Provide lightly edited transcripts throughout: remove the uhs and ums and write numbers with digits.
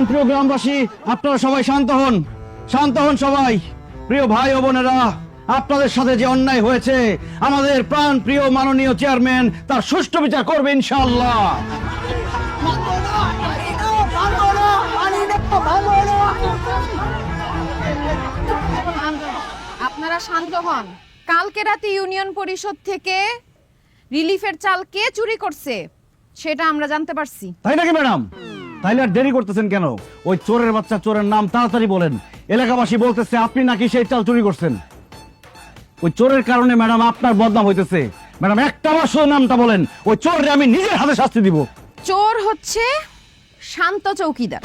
প্রিয় গ্রামবাসী, আপনারা সবাই শান্ত হন, শান্ত হন সবাই। প্রিয় ভাই ও বোনেরা, আপনাদের সাথে যে অন্যায় হয়েছে আমাদের প্রাণ প্রিয় মাননীয় চেয়ারম্যান তার সুষ্ঠু বিচার করবে ইনশাআল্লাহ। আপনারা শান্ত হন। কালকে রাতে ইউনিয়ন পরিষদ থেকে রিলিফের চাল কে চুরি করছে সেটা আমরা জানতে পারছি। তাই নাকি ম্যাডাম? তাইলে আর দেরি করতেছেন কেন? ওই চোরের বাচ্চা চোরের নাম তাড়াতাড়ি বলেন। এলাকাবাসী বলতেছে আপনি নাকি সেই চাল চুরি করছেন। ওই চোরের কারণে ম্যাডাম আপনার বদনাম হইতেছে। ম্যাডাম একটা বার শুধু নামটা বলেন, ওই চোররে আমি নিজের হাতে শাস্তি দিব। চোর হচ্ছে শান্ত চৌকিদার।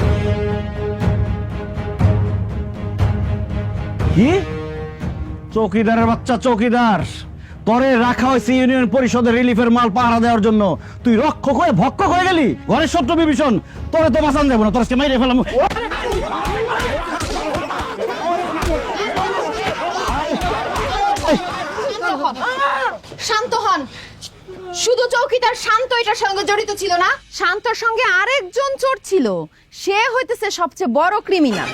কি? চৌকিদারের বাচ্চা চৌকিদার? তরে রাখা হয়েছে ইউনিয়ন পরিষদের রিলিফের মাল পাহারা দেওয়ার জন্য, তুই রক্ষক হয়ে ভক্ষক হয়ে গেলি। ঘরের শত্রু বিভীষণ, তোরে তো বাঁচান দেবো না, তোর মাইরে ফেলাম। শান্ত হন। শুধু চৌকিদার শান্ত এটার সঙ্গে জড়িত ছিল না, শান্তর সঙ্গে আরেকজন চোর ছিল, সে হইতেছে সবচেয়ে বড় ক্রিমিনাল।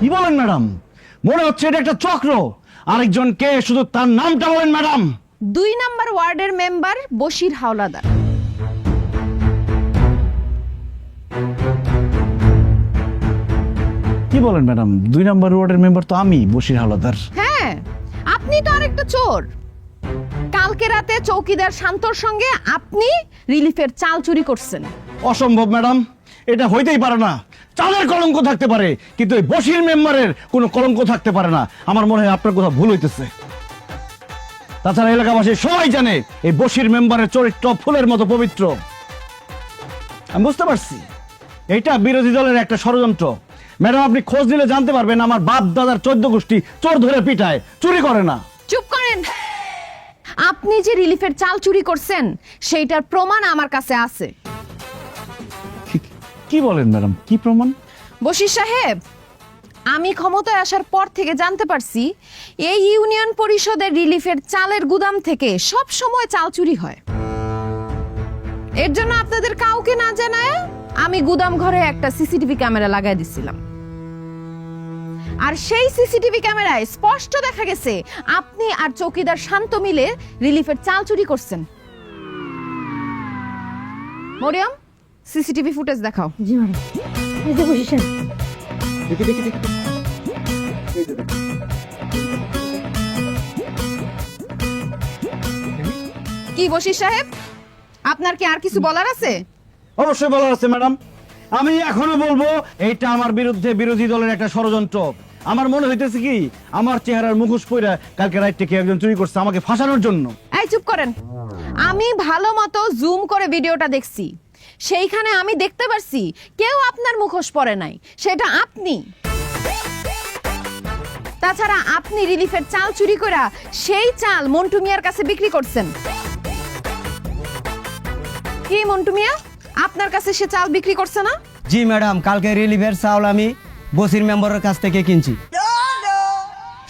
কি বলেন ম্যাডাম? মনে হচ্ছে এটা একটা চক্র। আরেকজন কে? শুধু তার নামটা বলেন ম্যাডাম। 2 নম্বর ওয়ার্ডের মেম্বার বশির হাওলাদার। কি বলেন ম্যাডাম? 2 নম্বর ওয়ার্ডের মেম্বার তো আমি, বশির হাওলাদার। হ্যাঁ, আপনি তো আরেকটা চোর। কালকে রাতে চৌকিদার শান্তর সঙ্গে আপনি রিলিফের চাল চুরি করছেন। অসম্ভব ম্যাডাম, এটা হইতেই পারে না। চালের কলঙ্ক থাকতে পারে, কিন্তু এই বশির মেম্বারের কোনো কলঙ্ক থাকতে পারে না। আমার মনে হয় আপনার কোথাও ভুল হইতেছে। তাছাড়া এলাকাবাসী সবাই জানে এই বশির মেম্বারের চরিত্র ফুলের মতো পবিত্র। আমি বুঝতে পারছি এইটা বিরোধী দলের একটা ষড়যন্ত্র। ম্যাডাম, আপনি খোঁজ নিলে জানতে পারবেন আমার বাপ দাদার 14 গোষ্ঠী চোর ধরে পিটায়, চুরি করে না। চুপ করেন। আপনি যে রিলিফের চাল চুরি করছেন সেইটার প্রমাণ আমার কাছে আছে। কি বলেন ম্যাডাম? কি প্রমাণ? বশির সাহেব, আমি ক্ষমতায় আসার পর থেকে জানতে পারছি এই ইউনিয়ন পরিষদের রিলিফের চালের গুদাম থেকে সব সময় চাল চুরি হয়। এর জন্য আপনাদের কাউকে না জানায় আমি গুদাম ঘরে একটা সিসিটিভি ক্যামেরা লাগাই দিছিলাম। আর সেই সিসিটিভি ক্যামেরায় স্পষ্ট দেখা গেছে আপনি আর চৌকিদার শান্ত মিলে রিলিফের চাল চুরি করছেন। মরিয়ম, সিসিটিভি ফুটেজ দেখাও। জি ম্যাডাম। এই যে বসেছেন। কি বশির সাহেব, আপনার কি আর কিছু বলার আছে? অবশ্যই বলার আছে ম্যাডাম। আমি এখনো বলবো এইটা আমার বিরুদ্ধে বিরোধী দলের একটা ষড়যন্ত্র। আমার মনে হইতেছে কি আমার চেহারার মুখোশ পইরা কালকে রাত থেকে একজন চুরি করছে আমাকে ফাঁসানোর জন্য। এই চুপ করেন। আমি ভালো মতো জুম করে ভিডিওটা দেখছি, সেইখানে আমি দেখতে পারছি কেউ আপনার মুখোশ পরে নাই, সেটা আপনি। তাছাড়া আপনি রিলিফের চাল চুরি করে সেই চাল মন্টু মিয়ার কাছে বিক্রি করছেন। কি মন্টু মিয়া, আপনার কাছে সে চাল বিক্রি করছে না? জি ম্যাডাম, কালকে রিলিফের চাউল আমি বসির মেম্বারের কাছ থেকে কিনছি।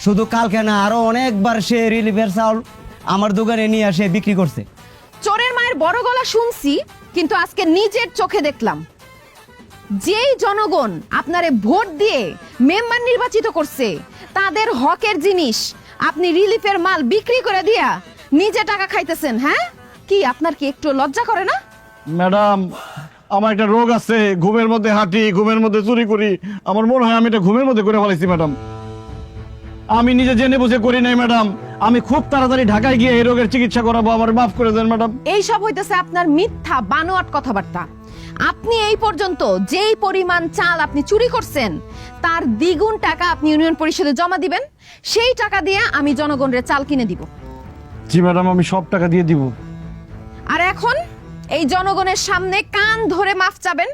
শুধু কালকে না, আরো অনেকবার সে রিলিফের চাউল আমার দোকানে নিয়ে আসে বিক্রি করছে। চোরের মায়ের বড় গলা শুনছি, কিন্তু আজকে নিজের চোখে দেখলাম যেই জনগণ আপনারে ভোট দিয়ে মেম্বার নির্বাচিত করছে তাদের হকের জিনিস আপনি রিলিফের মাল বিক্রি করে দিয়া নিজে টাকা খাইতেছেন। হ্যাঁ, কি আপনার কি একটু লজ্জা করে না? ম্যাডাম, আমার একটা রোগ আছে, ঘুমের মধ্যে হাঁটি, ঘুমের মধ্যে চুরি করি। আমার মনে হয় আমি এটা ঘুমের মধ্যে করে ফেলাইছি ম্যাডাম। আমি নিজে জেনে বুঝে করি নাই ম্যাডাম। আমি খুব তাড়াতাড়ি ঢাকায় গিয়ে এই রোগের চিকিৎসা করাবো, আমার মাফ করে দেন ম্যাডাম। এই সব হইতেছে আপনার মিথ্যা বানোয়াট কথাবার্তা। আপনি এই পর্যন্ত যেই পরিমাণ চাল আপনি চুরি করছেন তার দ্বিগুণ টাকা আপনি ইউনিয়ন পরিষদে জমা দিবেন, সেই টাকা দিয়ে আমি জনগণের চাল কিনে দিব। জি ম্যাডাম, আমি সব টাকা দিয়ে দিব। আর এখন এই জনগণের সামনে কান ধরে মাফ চাবেন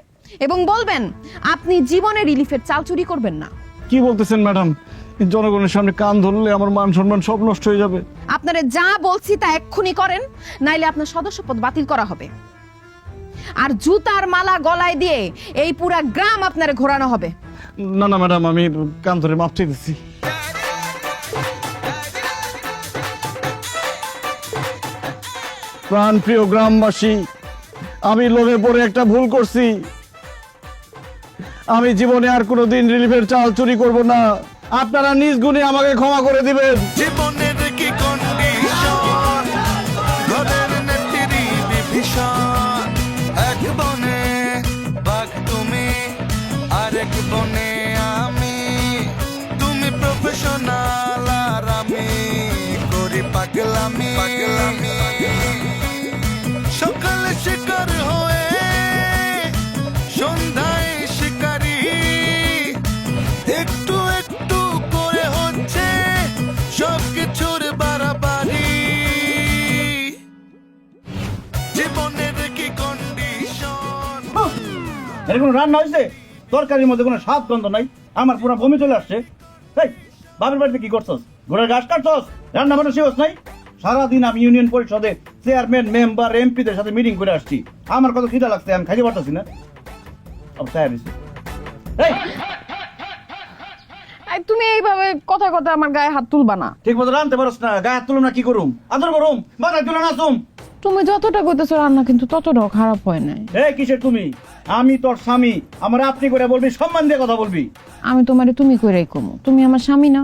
এবং বলবেন আপনি জীবনে রিলিফের চাল চুরি করবেন না। কি বলতেছেন ম্যাডাম? জনগণের সামনে কান ধরলে আমার মান সম্মান সব নষ্ট হয়ে যাবে। আপনারে যা বলছি তা এক্ষুনি করেন, নাইলে আপনার সদস্যপদ বাতিল করা হবে। আর জুতার মালা গলায় দিয়ে এই পুরা গ্রাম আপনারে ঘোরানো হবে। না না ম্যাডাম, আমি কান ধরে মাপ চাইতেছি। প্রাণ প্রিয় গ্রামবাসী, আমি লোভে পড়ে একটা ভুল করছি। আমি জীবনে আর কোনোদিন রিলিফের চাল চুরি করব না। আপনারা নিজ গুণে আমাকে ক্ষমা করে দিবেন। জীবনের কি কন্ডিশন, ঘরের নেত্রী বিভীষণ, এক বনে বাঘ তুমি, আরেক বনে আমি, তুমি প্রফেশনাল আর আমি করি পাগলামি। সকালে শিকার হয়ে সন্ধ্যায় শিকারি, একটু একটু করে হচ্ছে সবকিছুর বাড়াবাড়ি। জীবনের কি কন্ডিশন। এরকম রান্না হয়েছে, তরকারির মধ্যে কোনো স্বাদ গন্ধ নাই, আমার পুরো বমি চলে আসছে। এই বাপের বাড়িতে কি করছস? ঘোড়ার ঘাস কাটছস? রান্না বান্না শেষ নাই? সারাদিন আমি ইউনিয়ন পরিষদে চেয়ারম্যান, মেম্বার, এমপিদের সাথে মিটিং করে আসছি। আমার কত খিদা লাগছে, আমি খাইতে পারতাছি না। এই তুমি এইভাবে কথা কথা আমার গায়ে হাত তুলবা না। ঠিক মতো রানতে পারস না, গায়ে হাত তুলুম না কি করুম? আদর করুম, মাথায় তুলে নাচুম। তুমি যতটা কইতেছো রান্না কিন্তু ততটাও খারাপ হয় নাই। এই কিসের তুমি? আমি তোর স্বামী, আমার আপনি করে বলবি, সম্মান দিয়ে কথা বলবি। আমি তোমারে তুমি কইরাই কমু, তুমি আমার স্বামী না?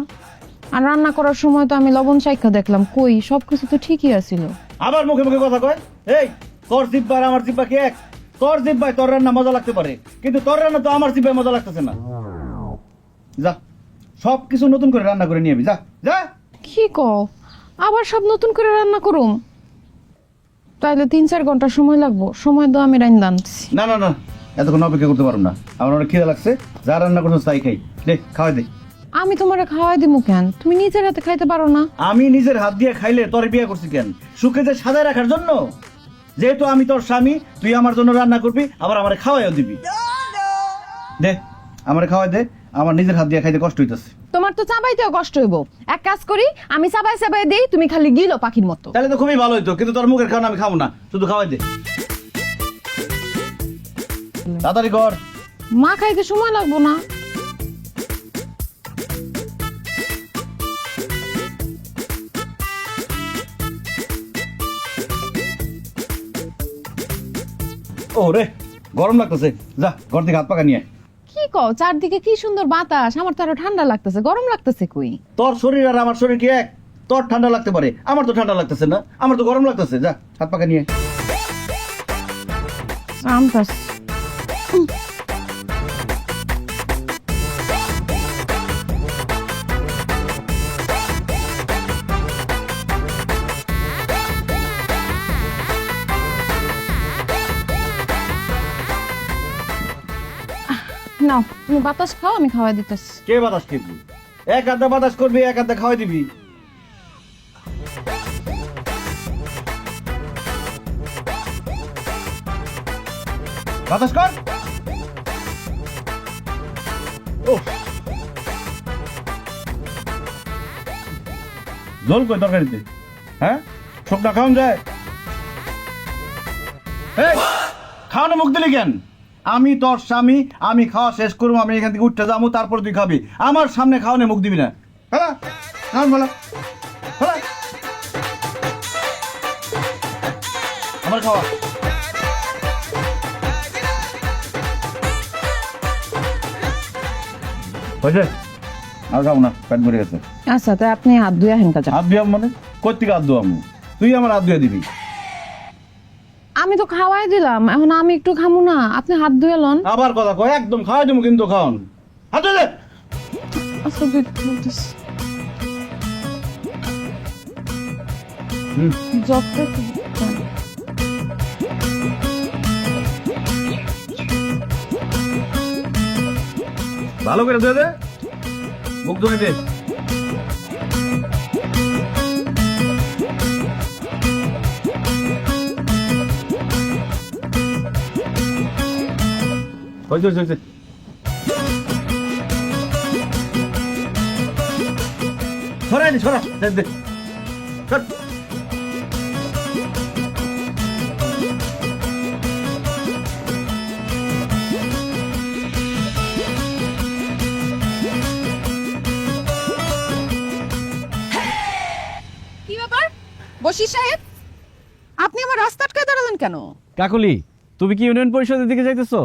আর রান্না করার সময় তো আমি লবণ চাইখা দেখলাম, কই সবকিছু তো ঠিকই আছিল। আবার মুখে মুখে কথা কয়। এই তোর জিব্বা আর আমার জিব্বা কি এক? তোর জিব্বায় তোর রান্না মজা লাগতে পারে, কিন্তু তোর রান্না তো আমার জিব্বায় মজা লাগতেছে না। যা সবকিছু নতুন করে রান্না করে নিয়ে আবি, যা যা। কি কও, আবার সব নতুন করে রান্না করুম? তাইলে 3-4 ঘন্টা সময় লাগবো। সময় তো আমি রান্না আনছি। না না না, এতক্ষণ অপেক্ষা করতে পারবো না, আমার অনেক খিদা লাগছে। যা রান্না করছো তাই খাই, দে খাওয়াই দে। আমি তোমারে খাওয়াই দিমু কেন? তুমি নিজের হাতে খাইতে পারো না? আমি নিজের হাত দিয়ে খাইলে তোর বিয়ে করছি কেন? সুখে যে সাজায় রাখার জন্য। যেহেতু আমি তোর স্বামী, তুই আমার জন্য রান্না করবি, আবার আমারে খাওয়াইও দিবি। দে আমারে খাওয়াই দে, আমার নিজের হাত দিয়ে খাইতে কষ্ট হইতাছে। তোমার তো চাবাইতেও কষ্ট হইব। এক কাজ করি, আমি চাবাই চাবাই দেই, তুমি খালি গিলো পাখির মতো। তাহলে তো খুবই ভালো হইতো, কিন্তু তোর মুখের খাওয়া আমি খাবো না, শুধু খাওয়াই দে। তাড়াতাড়ি কর। মা খাইতে সময় লাগবো না? ও রে, গরম লাগতেছে, যা ঘর থেকে হাত পাকা নিয়ে আয়। কি কও, চারদিকে কি সুন্দর বাতাস, আমার তো আরো ঠান্ডা লাগতেছে। গরম লাগতেছে কই? তোর শরীর আর আমার শরীর কি এক? তোর ঠান্ডা লাগতে পারে, আমার তো ঠান্ডা লাগতেছে না, আমার তো গরম লাগতেছে। যা হাত পাকা নিয়ে আয়। আমতাস নাও, তুমি বাতাস খাও, আমি খাওয়াই দিতেছি। কে বাতাস খেবি? এক আধা বাতাস করবি, এক আধা খাওয়াই দিবি। বাতাস কর। ও জল কই তরকারিতে? হ্যাঁ, শুকনা খাওয়ান যায়? এই খাওয়ানো মুখ দিলি কেন? আমি তোর স্বামী, আমি খাওয়া শেষ করবো, আমি এখান থেকে উঠতে যাবো, তারপর তুই খাবি। আমার সামনে খাওয়ানো মুখ দিবি না। হ্যাঁ বলো, আমার খাওয়া। হয়েছে? আর খাবো না, পেট ভরে গেছে। আচ্ছা, তাই আপনি হাত ধুয়ে হেন কাজা। হাত ধুয়াম মানে? কোথেকে হাত ধুয়াম? তুই আমার হাত ধুয়ে দিবি। আমি তো খাওয়াই দিলাম, এখন আমি একটু খামু না? আপনি হাত ধুয়ে লন। আবার কথা কয়, একদম খাওয়াই দেবো কিন্তু খাওয়ান। হাত ধুয়ে দে। আচ্ছা, বলতেছি যত ভালো করে ধুয়ে দে, মুখ ধুয়ে দে। হয়েছে। সরাই নি, সরা দে। সর। কি ব্যাপার বশির সাহেব, আপনি আমার রাস্তা আটকায় দাঁড়ালেন কেন? কাকুলি, তুমি কি ইউনিয়ন পরিষদের দিকে যাইতেছো?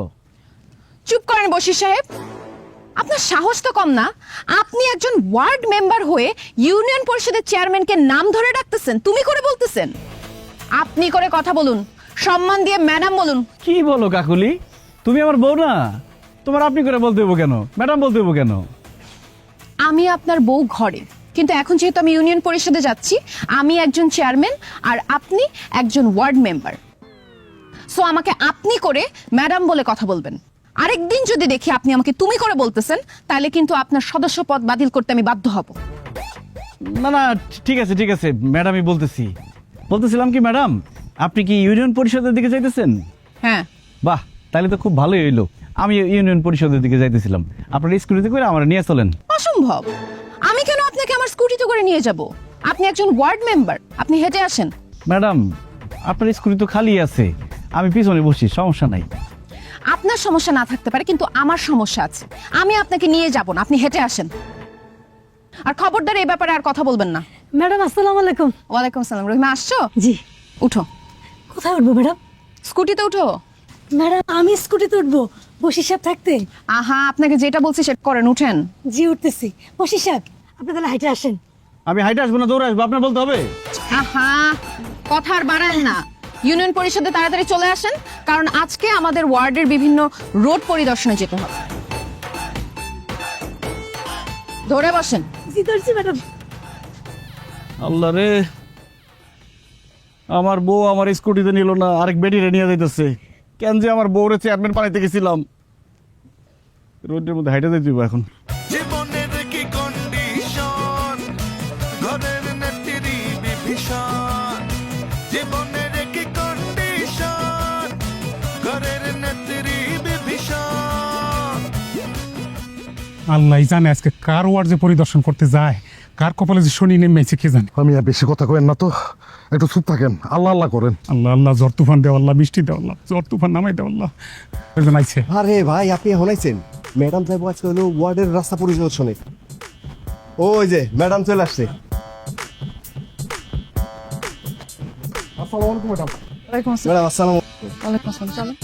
চুপ করেন বশির সাহেব, আপনার সাহস তো কম না। আপনি একজন ওয়ার্ড মেম্বার হয়ে ইউনিয়ন পরিষদের চেয়ারম্যানকে নাম ধরে ডাকতেছেন, তুমি করে বলতেছেন। আপনি করে কথা বলুন, সম্মান দিয়ে ম্যাডাম বলুন। কি বলো কাকুলি, তুমি আমার বউ না? তোমার আপনি করে বলতে হবো কেন, ম্যাডাম বলতে হবো কেন? আমি আপনার বউ ঘরে, কিন্তু এখন যেহেতু আমি ইউনিয়ন পরিষদে যাচ্ছি, আমি একজন চেয়ারম্যান আর আপনি একজন ওয়ার্ড মেম্বার। সো আমাকে আপনি করে ম্যাডাম বলে কথা বলবেন। আরেকদিন যদি দেখি আপনি আমাকে তুমি করে বলতেছেন, তাহলে কিন্তু আপনার সদস্য পদ বাতিল করতে আমি বাধ্য হব। না না, ঠিক আছে ঠিক আছে, ম্যাডামই বলতেছিলাম কি ম্যাডাম, আপনি কি ইউনিয়ন পরিষদের দিকে যাইতেছেন? হ্যাঁ। বাহ, তাহলে তো খুব ভালোই হইলো। আমি ইউনিয়ন পরিষদের দিকে যাইতেছিলাম, আপনার স্কুটিতে করে আমার নিয়ে চলেন। অসম্ভব, আমি কেন আপনাকে আমার স্কুটিতে করে নিয়ে যাব? আপনি একজন ওয়ার্ড মেম্বার, আপনি হেঁটে আসেন। ম্যাডাম, আপনার স্কুটি তো খালি আছে, আমি পিছনে বসি, সমস্যা নাই। আপনার সমস্যা না থাকতে পারে, কিন্তু আমার সমস্যা আছে। আমি আপনাকে নিয়ে যাব না, আপনি হেঁটে আসেন। আর খবরদার এই ব্যাপারে আর কথা বলবেন না। ম্যাডাম আসসালামু আলাইকুম। ওয়ালাইকুম আসসালাম। রহিমা আসছো? জি। উঠো, কোথায় উঠবো ম্যাডাম? স্কুটিতে উঠো। ম্যাডাম আমি স্কুটিতে উঠবো, বশির সাহেব থাকতে? আহা, আপনাকে যেটা বলছি সেটা করেন, উঠেন। জি উঠতেছি। বশির সাহেব আপনি তাহলে হাইটে আসেন। আমি হাইটে আসবো না, দৌড়ে আসবো, আপনার বলতে হবে? আহা, কথা আর বাড়ান না। ইউনিয়ন পরিষদে তাড়াতাড়ি চলে আসেন, কারণ আজকে আমাদের ওয়ার্ডের বিভিন্ন রোড পরিদর্শনে যেতে হবে। ধরে বসেন। জি ধরছি ম্যাডাম। আল্লাহ রে, আমার বউ আমার স্কুটিতে নিল না, আরেক বেটিরে নিয়ে যাইতেছে। কেন যে আমার বউরে চেয়ারম্যান বানাইতে গেছিলাম, রোডের মধ্যে হাইটে যাইতে হইবো এখন। জীবনের কি কন্ডিশন, ঘরের নেত্রী বিভীষণ। জীবনের কি কন্ডিশন, ঘরের নেত্রী বিভীষণ। আল্লাহ জানে আজকে কার ওয়ার্ড যে পরিদর্শন করতে যায়, কার কপালে যে শনি নেমেছে কে জানে। আমি আর বেশি কথা কেন না তো, একটু চুপ থাকেন, আল্লাহ আল্লাহ করেন। আল্লাহ আল্লাহ, ঝড় তুফান দেও আল্লাহ, বৃষ্টি দেও আল্লাহ, ঝড় তুফান নামাই দেও আল্লাহ। একজন আইছে। আরে ভাই আপনি এখন আইছেন? ম্যাডাম যাইবো আজকে হলো ওয়ার্ডের রাস্তা পরিদর্শনে। ওই যে ম্যাডাম চলে আসছে। আসসালামু আলাইকুম ম্যাডাম। ওয়ালাইকুম আসসালাম। ম্যাডাম আসসালাম। ওয়ালাইকুম আসসালাম। চলো।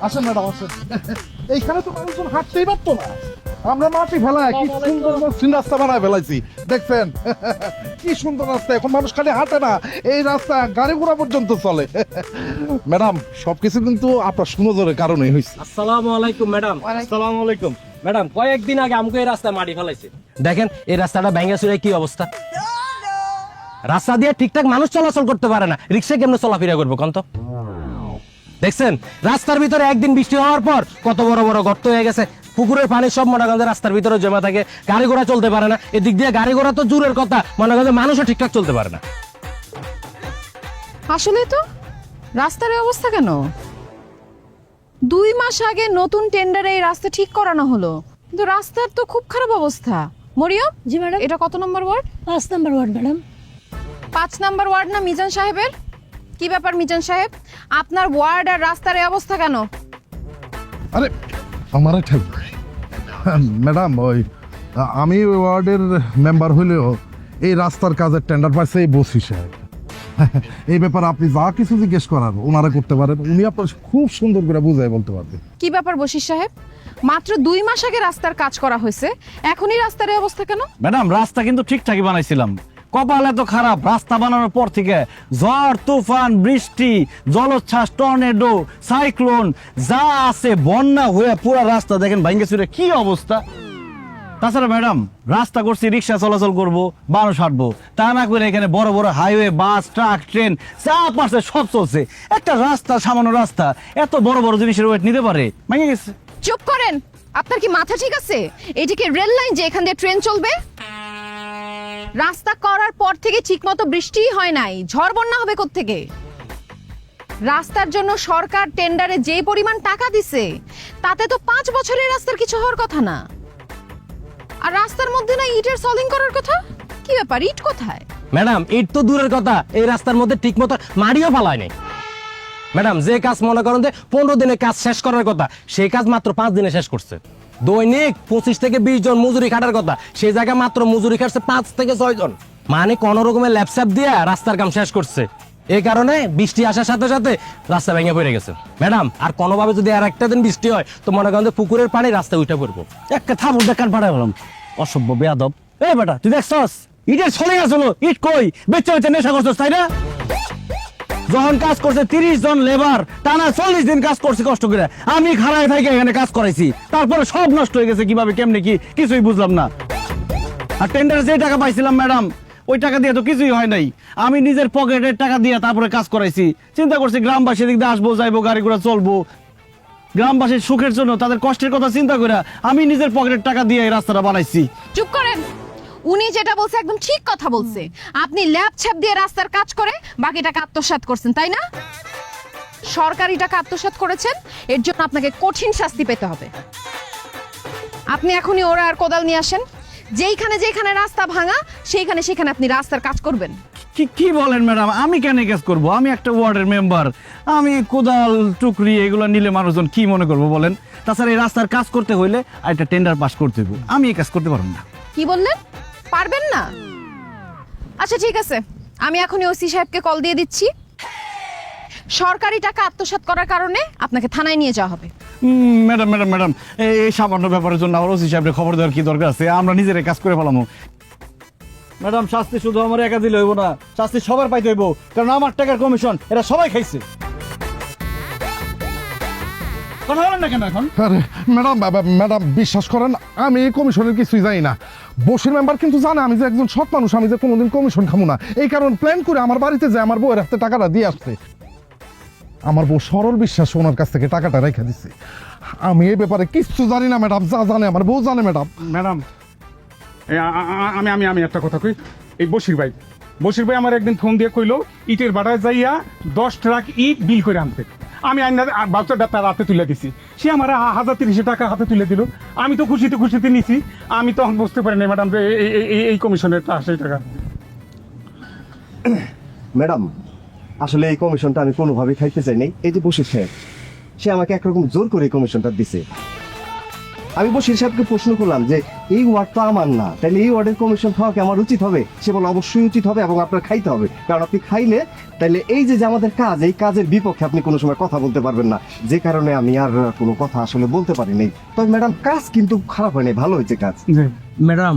আসেন ম্যাডাম আসেন। এইখানে তো মানুষজন হাঁটতেই পারতো না, আমরা মাটি ফেলায় কি সুন্দর মসৃণ রাস্তা বানায় ফেলাইছি, দেখছেন? কি সুন্দর রাস্তা, এখন মানুষ খালি হাঁটে না, এই রাস্তা গাড়ি ঘোড়া পর্যন্ত চলে। ম্যাডাম, সবকিছু কিন্তু আপনার সুনজরের কারণেই হয়েছে। আসসালামু আলাইকুম ম্যাডাম। আসসালামু আলাইকুম। ম্যাডাম কয়েকদিন আগে আমাকে এই রাস্তায় মাটি ফেলাইছে, দেখেন এই রাস্তাটা ভেঙে চুরে কি অবস্থা। রাস্তা দিয়ে ঠিকঠাক মানুষ চলাচল করতে পারে না, রিক্সা কেমনে চলাফেরা করবো কোন তো? দেখছেন রাস্তার ভিতরে একদিন বৃষ্টি হওয়ার পর কত বড় বড় গর্ত হয়ে গেছে, পুকুরের পানি সব মনে করেন রাস্তার ভিতরে জমা থাকে, গাড়ি ঘোড়া চলতে পারে না। এদিক দিয়ে গাড়ি ঘোড়া তো দূরের কথা, মনে করেন মানুষও ঠিকঠাক চলতে পারে না। আসলে তো রাস্তার এই অবস্থা কেন? 2 মাস আগে নতুন টেন্ডারে এই রাস্তা ঠিক করানো হলো, কিন্তু রাস্তার তো খুব খারাপ অবস্থা। মরিয়ম, জি ম্যাডাম। এটা কত নম্বর ওয়ার্ড? 5 নম্বর ওয়ার্ড ম্যাডাম। 5 নম্বর ওয়ার্ড না মিজান সাহেবের? কি ব্যাপার মিজান সাহেব, আপনার ওয়ার্ড আর রাস্তার এই অবস্থা কেন? আরে আমার ঠিক ম্যাডাম, ওই আমি ওয়ার্ডের মেম্বার হইলেও এই রাস্তার কাজের টেন্ডার পাইছে এই বসি সাহেব। এই ব্যাপারে আপনি যা কিছু জিজ্ঞেস করার ওনারা করতে পারেন, উনি আপনার খুব সুন্দর করে বুঝাই বলতে পারবেন। কি ব্যাপার বশির সাহেব, মাত্র 2 মাস আগে রাস্তার কাজ করা হয়েছে, এখনই রাস্তার এই অবস্থা কেন? ম্যাডাম, রাস্তা কিন্তু ঠিকঠাকই বানাইছিলাম, কপাল এত খারাপ। রাস্তা বানানোর পর থেকে ঝড় তুফান, বৃষ্টি, জলোচ্ছ্বাস, টর্নেডো, সাইক্লোন যা আছে বন্যা হয়ে পুরো রাস্তা দেখেন ভাঙ্গে চুরে কি অবস্থা। তাছাড়া ম্যাডাম, রাস্তা করছি রিক্সা চলাচল করবো, মানুষ হাঁটবো, তা না করে এখানে বড় বড় হাইওয়ে, বাস, ট্রাক, ট্রেন যা পারছে সব চলছে। একটা রাস্তা, সামান্য রাস্তা এত বড় বড় জিনিসের ওয়েট নিতে পারে? ভেঙে গেছে। চুপ করেন, আপনার কি মাথা ঠিক আছে? এইদিকে রেল লাইন যে এখান দিয়ে ট্রেন চলবে। রাস্তা করার পর থেকে ঠিকমতো বৃষ্টিই হয় নাই, ঝড় বন্যা হবে কোত্থেকে? রাস্তার জন্য সরকার টেন্ডারে যে পরিমাণ টাকা দিছে তাতে তো 5 বছরের রাস্তার কিছু হওয়ার কথা না। আর রাস্তার মধ্যে না ইটের সলিং করার কথা। কি ব্যাপার, ইট কোথায়? ম্যাডাম ইট তো দূরের কথা, এই রাস্তার মধ্যে ঠিক মতো মাড়িও ফালায় নাই। ম্যাডাম যে কাজ মনে করেন যে 15 দিনে কাজ শেষ করার কথা, সেই কাজ মাত্র 5 দিনে শেষ করছে। দৈনিক 25 থেকে 20 জন মজুরি খাটার কথা, সেই জায়গায় মাত্র মজুরি খাটছে 5 থেকে 6 জন। মানে কোন রকমের ল্যাপসাপ দিয়ে রাস্তার কাম শেষ করছে। এই কারণে বৃষ্টি আসার সাথে সাথে রাস্তা ভেঙে পড়ে গেছে। ম্যাডাম, আর কোনোভাবে যদি আর একটা দিন বৃষ্টি হয় তো মনে করেন যে পুকুরের পানি রাস্তায় উঠে পড়বো। একটা থাপুর দেখান পাঠাই বললাম, অসভ্য বেয়াদব। এই বেটা, তুই দেখছস ইটের ছলে গেছিল, ইট কই বেচে বেচে নেশা করছস, তাই না? যখন কাজ করছে 30 জন লেবার টানা 40 দিন কাজ করছে কষ্ট করে, আমি খাড়ায় থেকে এখানে কাজ করাইছি, তারপরে সব নষ্ট হয়ে গেছে কিভাবে কেমনে কি কিছুই বুঝলাম না। আর টেন্ডারে যে টাকা পাইছিলাম ম্যাডাম, ওই টাকা দিয়ে তো কিছুই হয় নাই। আমি নিজের পকেটের টাকা দিয়ে তারপরে কাজ করাইছি। চিন্তা করছি গ্রামবাসী দিক দিয়ে আসবো যাইবো, গাড়ি ঘোড়া চলবো, গ্রামবাসীর সুখের জন্য তাদের কষ্টের কথা চিন্তা করে আমি নিজের পকেটের টাকা দিয়ে এই রাস্তাটা বানাইছি। চুপ করেন। উনি যেটা বলছে একদম ঠিক কথা বলছে। আপনি ল্যাব ছ্যাপ দিয়ে রাস্তার কাজ করে বাকি টাকা আত্মসাৎ করছেন, তাই না? সরকারি টাকা আত্মসাৎ করেছেন, এর জন্য আপনাকে কঠিন শাস্তি পেতে হবে। আপনি এখনই ওরা আর কোদাল নিয়ে আসেন। যেইখানে যেখানে রাস্তা ভাঙা সেইখানে সেখানে আপনি রাস্তার কাজ করবেন। কি বলেন ম্যাডাম, আমি কেন কাজ করব? আমি একটা ওয়ার্ডের মেম্বার, আমি কোদাল টুকরি এগুলো নিলে মানুষজন কি মনে করবো বলেন? তাছাড়া এই রাস্তার কাজ করতে হইলে একটা টেন্ডার পাস করতে হবে, আমি এই কাজ করতে পারবো না। কি বললেন? পারবেন না? আচ্ছা ঠিক আছে, আমি এখনই ওসি সাহেবকে কল দিয়ে দিচ্ছি। সরকারি টাকা আত্মসাৎ করার কারণে আপনাকে থানায় নিয়ে যাওয়া হবে। ম্যাডাম ম্যাডাম ম্যাডাম, এই সামান্য ব্যাপারের জন্য আমার ওসি সাহেবের খবর দেওয়ার কি দরকার আছে? আমরা নিজেরাই কাজ করে ফেলামো। ম্যাডাম, শাস্তি শুধু আমার একা দিলে হইব না, শাস্তি সবার পাইতে হইব, কারণ আমার টাকার কমিশন এরা সবাই খাইছে। কথা বলেন না কেন এখন? আরে ম্যাডাম, ম্যাডাম বিশ্বাস করেন আমি এই কমিশনের কিছুই জানি না। বসির মেম্বার কিন্তু জানে আমি যে একজন সৎ মানুষ, আমি যে কোনোদিন কমিশন খাবো না। এই কারণ প্ল্যান করে আমার বাড়িতে যে আমার বউয়ের হাতে টাকাটা দিয়ে আসছে। আমার বউ সরল বিশ্বাস ওনার কাছ থেকে টাকাটা রেখে দিচ্ছে। আমি এই ব্যাপারে কিচ্ছু জানি না ম্যাডাম, যা জানে আমার বউ জানে ম্যাডাম। ম্যাডাম, আমি একটা কথা কই। এই বশির ভাই আমার একদিন ফোন দিয়ে কইলো ইটের বাড়ায় যাইয়া 10 ট্রাক ইট বিল করে আনতে। আমি বাচ্চাটা তার হাতে তুলে দিছি, সে আমার 1030 টাকা হাতে তুলে দিল। আমি তো খুশিতে নিছি। আমি তখন বুঝতে পারি না ম্যাডাম যে এই কমিশনের 80 টাকা। ম্যাডাম, আসলে এই কমিশনটা আমি কোনোভাবেই খাইতে চাই নাই। এই যে বশির সাহেব, সে আমাকে একরকম জোর করে এই কমিশনটা দিছে। আমি বশির সাহেবকে প্রশ্ন করলাম যে এই ওয়ার্ড তো আমার না, তাহলে এই ওয়ার্ডের কমিশন খাওয়া কি আমার উচিত হবে? সে বলে অবশ্যই উচিত হবে এবং আপনার খাইতে হবে, কারণ আপনি খাইলে তাহলে এই যে আমাদের কাজ, এই কাজের বিপক্ষে আপনি কোনো সময় কথা বলতে পারবেন না। যে কারণে আমি আর কোনো কথা আসলে বলতে পারি নাই। তবে ম্যাডাম, কাজ কিন্তু খারাপ হয়নি, ভালো হয়েছে কাজ। ম্যাডাম,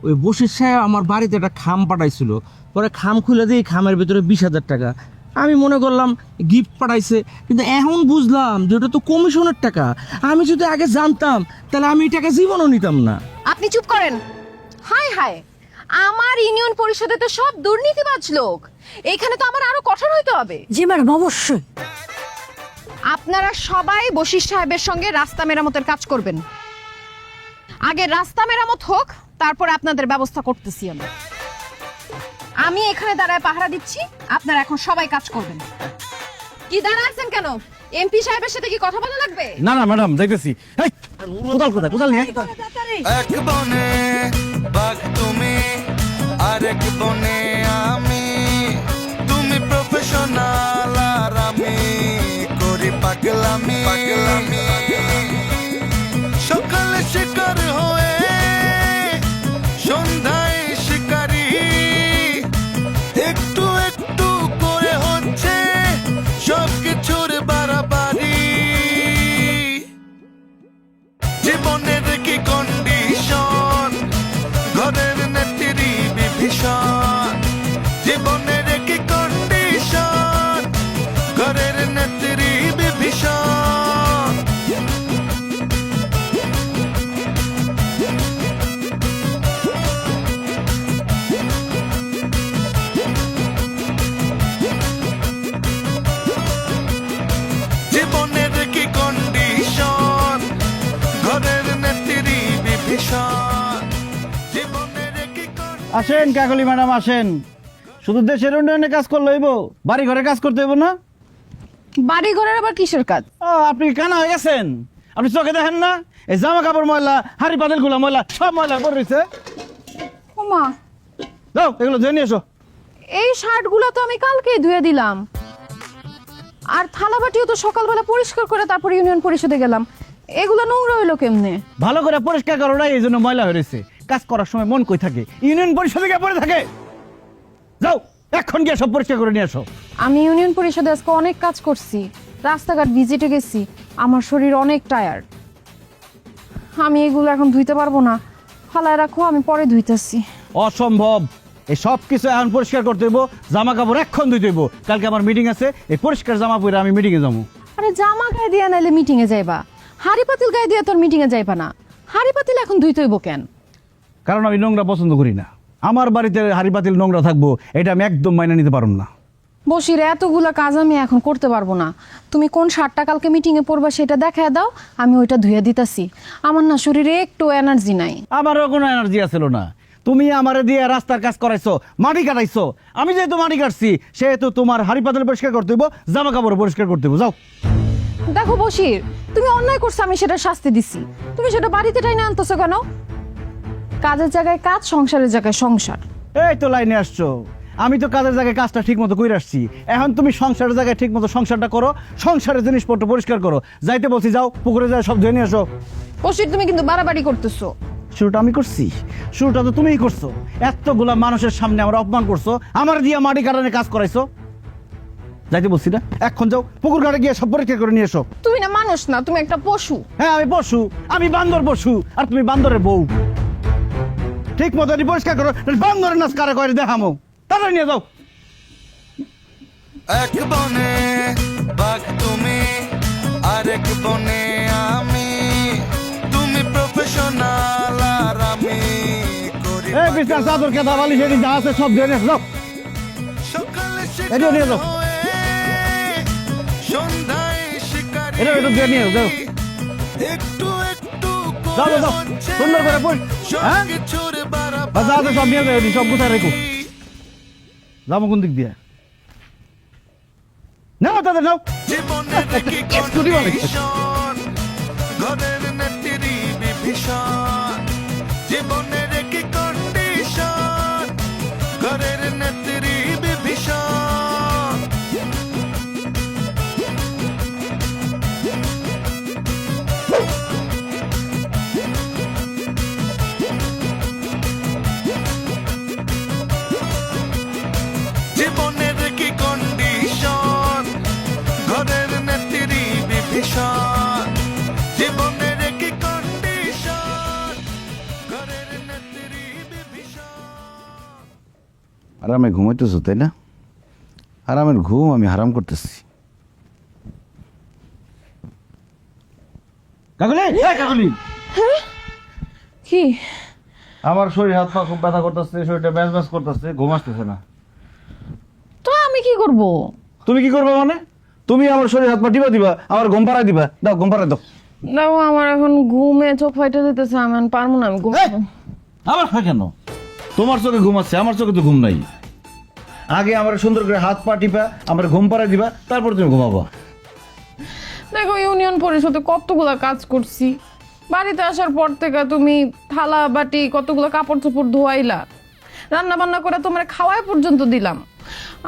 ওই বশির সাহেব আমার বাড়িতে একটা খাম পাঠাইছিল, পরে খাম খুলে দিয়ে খামের ভিতরে 20,000 টাকা। আমি মনে করলাম গিফট পাঠাইছে, কিন্তু এখন বুঝলাম যে ওটা তো কমিশনের টাকা। আমি যদি আগে জানতাম তাহলে আমি এই টাকা জীবনও নিতাম না। আপনি চুপ করেন। হায় হায়, আমার ইউনিয়ন পরিষদে তো সব দুর্নীতিবাজ লোক। এখানে তো আমার আরো কঠোর হইতে হবে। জি ম্যাডাম, অবশ্যই। আপনারা সবাই বশির সাহেবের সঙ্গে রাস্তা মেরামতের কাজ করবেন। আগে রাস্তা মেরামত হোক, তারপরে আপনাদের ব্যবস্থা করতেছি আমি এখানে দাঁড়ায় পাহারা দিচ্ছি, আপনারা এখন সবাই কাজ করবেন। কি দাঁড়ায় আছেন কেন? এমপি সাহেবের সাথে কি কথা বলা লাগবে? না না ম্যাডাম, দেখতেছি। কোদাল কোথায়? কোদাল নিয়ে এক বনে বাঘ তুমি, আরেক বনে আমি। তুমি প্রফেশনাল আর আমি করি পাগলামি। সকালে শিকার হয়ে সন্ধ্যায় শিকারি, একটু একটু করে হচ্ছে সবকিছুর বাড়াবাড়ি। জীবনের কি কন্ডিশন, ঘরের নেত্রী বিভীষণ। জীবনের কি কন্ডিশন, ঘরের নেত্রী বিভীষণ। জীবনের কি কন্ডিশন, ঘরের নেত্রী বিভীষণ। জীবনের কি আসেন কাকলি ম্যাডাম, আসেন। শুধু দেশের উন্নয়নে কাজ করলে হইব, বাড়ি ঘরে কাজ করতে হইব না? বাড়ি ঘরের আবার কিসের কাজ? আপনি কানা হয়ে গেছেন? আপনি চোখে দেখেন না? এই জামা কাপড় ময়লা, হাড়ি পাতিল গুলা ময়লা, সব ময়লা পড়ে রয়েছে। ওমা, যাও এগুলো ধুয়ে নিয়ে এসো। এই শার্টগুলো তো আমি কালকেই ধুয়ে দিলাম, আর থালা বাটিও তো সকালবেলা পরিষ্কার করে তারপর ইউনিয়ন পরিষদে গেলাম। এগুলো নোংরা হইলো কেমনে? ভালো করে পরিষ্কার করো না, এই জন্য ময়লা হয়ে রয়েছে। কাজ করার সময় মন কই থাকে? ইউনিয়ন পরিষদে গিয়ে পড়ে থাকে। যাও এখন গিয়ে সব পরিষ্কার করে নিয়ে আসো। আমি ইউনিয়ন পরিষদে আজকে অনেক কাজ করছি, রাস্তাঘাট ভিজিটে গেছি, আমার শরীর অনেক টায়ার্ড। আমি এগুলো এখন ধুইতে পারবো না, ফালায় রাখো, আমি পরে ধুইতেছি। অসম্ভব, এই সব কিছু এখন পরিষ্কার করতে হইব, জামা কাপড় এখন ধুইতে হইব। কালকে আমার মিটিং আছে, এই পরিষ্কার জামা পরে আমি মিটিংয়ে যাবো। আরে জামা গায়ে দিয়ে নাইলে মিটিং এ যাইবা, হাড়ি পাতিল গায়ে দিয়ে তোর মিটিং এ যাইবা না। হাড়ি পাতিল এখন ধুইতে হইব কেন? কারণ আমি নোংরা পছন্দ করি না। আমার বাড়িতে হাড়ি পাতিল নোংরা থাকবো, এটা আমি একদম মাইনে নিতে পারব না। বসির এতগুলা কাজ আমি এখন করতে পারবো না। তুমি কোন শার্টটা কালকে মিটিং এ পরবা সেটা দেখায় দাও, আমি ওইটা ধুয়ে দিতাছি। আমার না শরীরে একটু এনার্জি নাই। আমারও কোনো এনার্জি আছিল না। তুমি আমারে দিয়ে রাস্তার কাজ করাইছো, মাটি কাটাইছো। আমি যেহেতু মাটি কাটছি, সেহেতু তোমার হাড়ি পাতিল পরিষ্কার করতে হইব, জামা কাপড় পরিষ্কার করতে হইব। যাও। দেখো বসির, তুমি অন্যায় করছো, আমি সেটা শাস্তি দিছি, তুমি সেটা বাড়িতে টাইনে আনতেছো কেন? কাজের জায়গায় কাজ, সংসারের জায়গায় সংসার। এই তো লাইনে আসছো। আমি তো কাজের জায়গায় কাজটা ঠিক মতো করে আসছি, এখন তুমি সংসারের জায়গায় ঠিক মতো সংসারটা করো, সংসারের জিনিসপত্র পরিষ্কার করো। যাইতে বলছি যাও, পুকুরে যায় সব ধুয়ে নিয়ে আসো। বসির তুমি কিন্তু বাড়াবাড়ি করতেছো। শুরুটা আমি করছি? শুরুটা তো তুমিই করছো। এতগুলা মানুষের সামনে আমার অপমান করছো, আমার দিয়ে মাটি কাটানে কাজ করাইছো। যাইতে বলছি না, এখন যাও, পুকুর ঘাটে গিয়ে সব পরিষ্কার করে নিয়ে এসো। তুমি না মানুষ না, তুমি একটা পশু। হ্যাঁ আমি পশু, আমি বান্দর পশু, আর তুমি বান্দরের বউ। ঠিক মতো পরিষ্কার করো, বান্দরের নাচ কারে করে দেখামো। তাড়াতাড়ি নিয়ে যাও। এক বনে বাঘ তুমি, আরেক বনে আমি। তুমি প্রফেশনাল আর আমি করি এই বিছানার চাদর কেদা বালিশ এটি যা আছে সব ধুয়ে নিয়ে এসো। যাও। সকালে এটাও নিয়ে যাও। সন্ধ্যায় শিকারি। এটা একটু ধুয়ে নিয়ে যাও। একটু একটু যাও, যাও, যাও। সুন্দর করে পড়। হ্যাঁ? ছুড়ে বা যা আছে সব নিয়ে যাও, এটি সব গুছায় রেখো। যাবো কোন দিক দিয়ে? নাও তাদের নাও। জীবনের কি স্কুটি বানাইছে। কন্ডিশন, ঘরের নেত্রী বিভীষণ। জীবনের কি কন্ডিশন, ঘরের নেত্রী বিভীষণ। জীবনের কি কন্ডিশন, ঘরের নেত্রী বিভীষণ। জীবনের কি কন্ডিশন, ঘরের নেত্রী বিভীষণ। আরামে ঘুমাইতেছো তাই না? আরামের ঘুম আমি হারাম করতেছি। কাকুলি, এই কাকুলি, কি? আমার শরীর হাত পা খুব ব্যথা করতেছে, শরীরটা ব্যাস ব্যাস করতেছে, ঘুম আসতেছে না। তো আমি কি করব? তুমি কি করবে মানে? তুমি আমার শরীর হাত পা টিপা দিবা, আমার ঘুম পাড়াই দিবা। দাও, ঘুম পাড়াই দাও। দেখো আমার এখন ঘুমে চোখ ফাইটে দিতেছে, আমি এখন পারবো না, আমি ঘুম। এই! আমার হয় কেন? তোমার চোখে ঘুম আছে, আমার চোখে তো ঘুম নাই। আগে আমার সুন্দর করে হাত পা টিপা আমার ঘুম পাড়াই দিবা, তারপর তুমি ঘুমাবো। দেখো ইউনিয়ন পরিষদে কতগুলা কাজ করছি, বাড়িতে আসার পর থেকে তুমি থালা বাটি কতগুলো কাপড় চোপড় ধোয়াইলা, রান্না বান্না করে তোমার খাওয়াই পর্যন্ত দিলাম।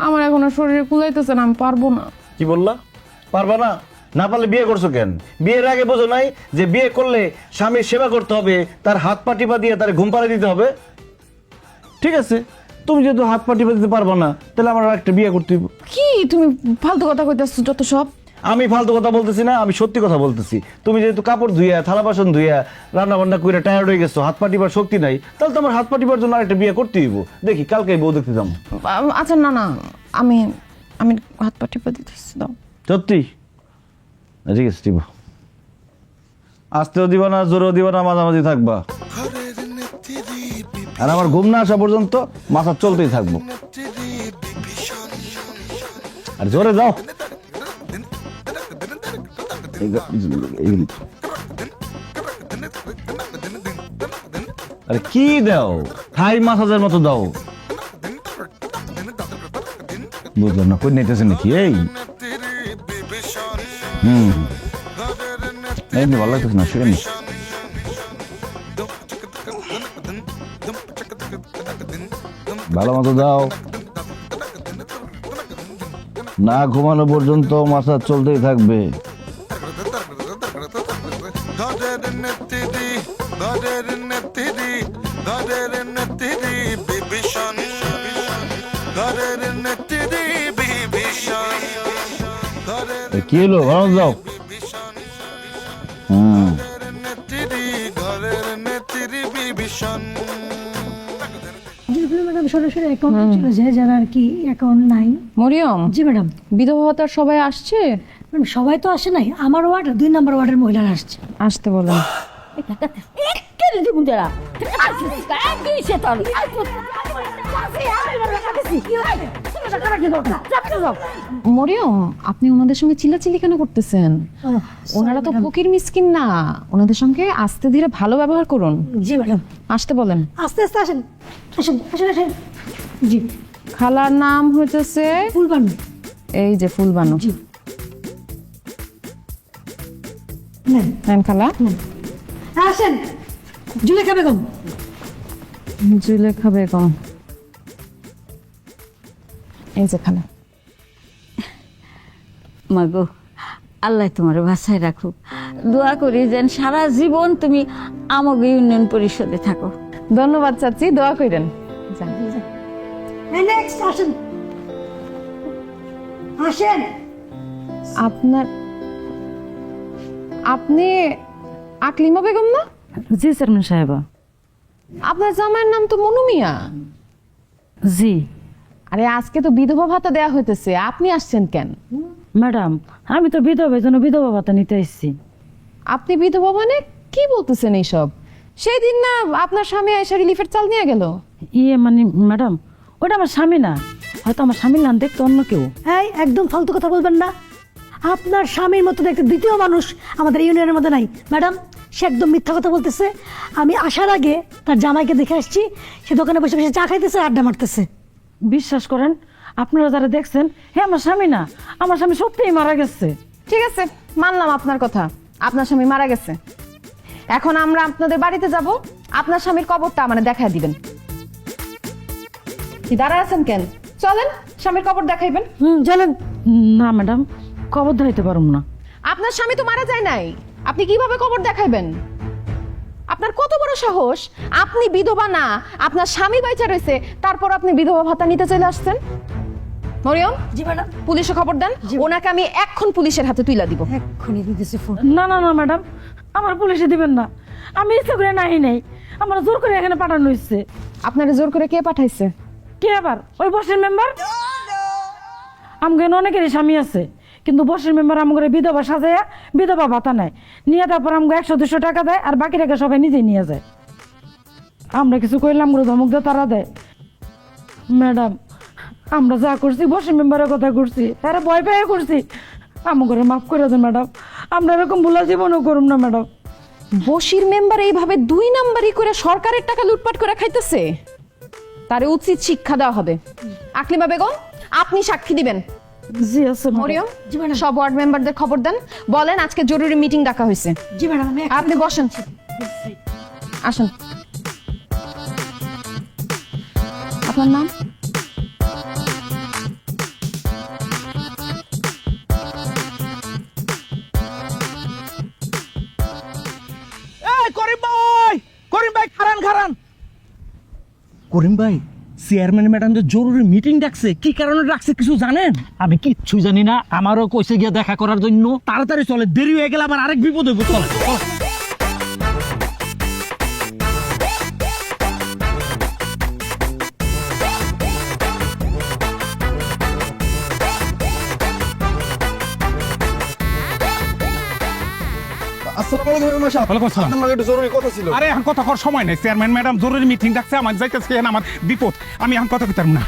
আমার এখন আর শরীরে কুলাইতেছে না, আমি পারবো না। কি বললা? পারবা না? না পারলে বিয়ে করছো কেন? বিয়ের আগে বোঝো নাই যে বিয়ে করলে স্বামীর সেবা করতে হবে, তার হাত পা টিপা দিয়ে তার ঘুম পাড়াই দিতে হবে? ঠিক আছে, তুমি যেহেতু হাত পা টিপা দিতে পারবা না, তাহলে আমার একটা বিয়ে করতে হইব। কি তুমি ফালতু কথা কইতেছো যত সব? আমি ফালতু কথা বলতেছি না, আমি সত্যি কথা বলতেছি। তুমি যেহেতু কাপড় ধুইয়া, থালা বাসন ধুইয়া, রান্না বান্না করে টায়ার্ড হয়ে গেছো, হাত পা টিপার শক্তি নাই, তাহলে তোমার হাত পা টিপার জন্য আরেকটা বিয়ে করতে হইব। দেখি কালকে বউ দেখতে যাবো। আচ্ছা না না, আমি আমি হাত পা টিপে দিতেছি, দাও। সত্যি? ঠিক আছে, টিপো। আসতেও দিবা না, জোরেও দিবা না, মাঝামাঝি থাকবা। ঘরের নেত্রী আর আমার ঘুম না আসা পর্যন্ত মাথা চলতেই থাকবো। বিভীষণ। আর জোরে যাও। আরে কি দাও? থাই মাসাজের মতো দাও। বুঝলাম না, কই নিতেছে নাকি? এই এমনি ভালো লাগতেছে না, শুনে নি। ভালো মতো দাও। না ঘুমানো পর্যন্ত মাসাজ চলতেই থাকবে। কি হলো ভালো যাও নেত্রী ঘরের নেত্রী বিভীষণ যেগুলো ম্যাডাম সরাসরি অ্যাকাউন্টে চলে যায় যারা আর কি অ্যাকাউন্ট নাই। মরিয়ম, জি ম্যাডাম। বিধবা ভাতার সবাই আসছে? ম্যাডাম সবাই তো আসে নাই, আমার ওয়ার্ড 2 নম্বর ওয়ার্ডের মহিলারা আসছে। আসতে বলেন। মরিয়ম, আপনি ওনাদের সঙ্গে চিল্লাচিল্লি কেন করতেছেন? ওনারা তো ফকির মিসকিন না, ওনাদের সঙ্গে আস্তে ধীরে ভালো ব্যবহার করুন। জি ম্যাডাম। আসতে বলেন। আস্তে আস্তে আসেন, আসেন আসেন আসেন। জি। খালার নাম হইতেছে ফুলবানু। এই যে ফুলবানু। জি। নেন নেন খালা। আসেন। জুলেখা বেগম। জুলেখা বেগম। এই যে খালা। মাগো, আল্লাহ তোমার বাসায় রাখুক। দোয়া করি যেন সারা জীবন তুমি আমাকে ইউনিয়ন পরিষদে থাকো। ধন্যবাদ চাচি, দোয়া করেন। যান। নেক্সট আসেন। আসেন। আপনি আকলিমা বেগম না? জি চেয়ারম্যান সাহেবা। আপনার জামাইয়ের নাম তো মনু মিয়া। জি আরে আজকে তো বিধবা ভাতা দেয়া হইতেছে, আপনি আসছেন কেন? ম্যাডাম, আমি তো বিধবা জন্য বিধবা ভাতা নিতে এসেছি। আপনি বিধবা মানে কি বলতেছেন এইসব? সেই দিন না আপনার স্বামী এসে রিলিফের চাল নিয়ে গেল। মানে ম্যাডাম, ওটা আমার স্বামী না, হয়তো আমার স্বামীর নাম দেখতো অন্য কেউ। এই একদম ফালতু কথা বলবেন না। আপনার স্বামীর মতো একটা দ্বিতীয় মানুষ আমাদের ইউনিয়নের মধ্যে নাই। ম্যাডাম, সে একদম মিথ্যা কথা বলতেছে। আমি আসার আগে তার জামাইকে দেখে আসছি, সে দোকানে বসে বসে চা খাইতেছে, আড্ডা মারতেছে। বিশ্বাস করেন, আপনারা যারা দেখছেন, হে আমার স্বামী না, আমার স্বামী সত্যিই মারা গেছে। ঠিক আছে, মানলাম আপনার কথা, আপনার স্বামী মারা গেছে। এখন আমরা আপনাদের বাড়িতে যাব, আপনার স্বামীর কবরটা আমাদের দেখায় দিবেন। কি দাঁড়া আছেন কেন? চলেন, স্বামীর কবর দেখাইবেন। চলেন। না ম্যাডাম, কবর ধরাইতে পারবো না। আপনার স্বামী তো মারা যায় নাই, আপনি কিভাবে কবর দেখাইবেন? আপনার কত বড় সাহস! আপনি বিধবা না, আপনার স্বামী বাইচা রয়েছে, তারপর আপনি বিধবা ভাতা নিতে চলে আসছেন। মরিয়ম, জি ম্যাডাম। পুলিশে খবর দেন, ওনাকে আমি এক্ষুনি পুলিশের হাতে তুলে দিব। এক্ষুনি দিতেছে ফোন। না না না ম্যাডাম, আমার পুলিশে দিবেন না, আমি ইচ্ছা করে নাই নাই, আমার জোর করে এখানে পাঠানো হয়েছে। আপনারে জোর করে কে পাঠাইছে? কে আবার? ওই বসের মেম্বার। আমগেন অনেকেরই স্বামী আছে, কিন্তু বসের মেম্বার আমগরে বিধবা সাজাইয়া বিধবা ভাতা নেয়, নিয়ে তারপর আমগো 100-200 টাকা দেয়, আর বাকি টাকা সবাই নিজেই নিয়ে যায়। আমরা কিছু কইলে আমগো ধমক দিয়ে তারা দেয়। ম্যাডাম, আমরা যা করছি বসের মেম্বারের কথা করছি, তারা ভয় পেয়ে করছি, আমগরে মাফ করে দেন ম্যাডাম, আমরা এরকম ভুলা জীবনও করুম না ম্যাডাম। বসির মেম্বার এইভাবে 2 নাম্বারই করে সরকারের টাকা লুটপাট করে খাইতেছে, তারে উচিত শিক্ষা দেওয়া হবে। আকলিমা বেগম, আপনি সাক্ষী দিবেন। জি আছে মরিয়ম, সব ওয়ার্ড মেম্বারদের খবর দেন, বলেন আজকে জরুরি মিটিং ডাকা হয়েছে। জি ম্যাডাম। আপনি বসেন, আসেন। আপনার নাম? করিম ভাই খারান খারান। করিম ভাই, চেয়ারম্যান ম্যাডামদের জরুরি মিটিং ডাকছে, কি কারণে ডাকছে কিছু জানেন? আমি কিচ্ছু জানি না, আমারও কইছে গিয়ে দেখা করার জন্য। তাড়াতাড়ি চলে, দেরি হয়ে গেলে আবার আরেক বিপদ হইব। চলে ওয়ালাইকুম আসসালাম। একটু জরুরি কথা ছিল। আরে এখন কথা কর সময় নেই, চেয়ারম্যান ম্যাডাম জরুরি মিটিং ডাকছে, আমার যাইতেছে, আমার বিপদ, আমি এখন কথা কইতাম না।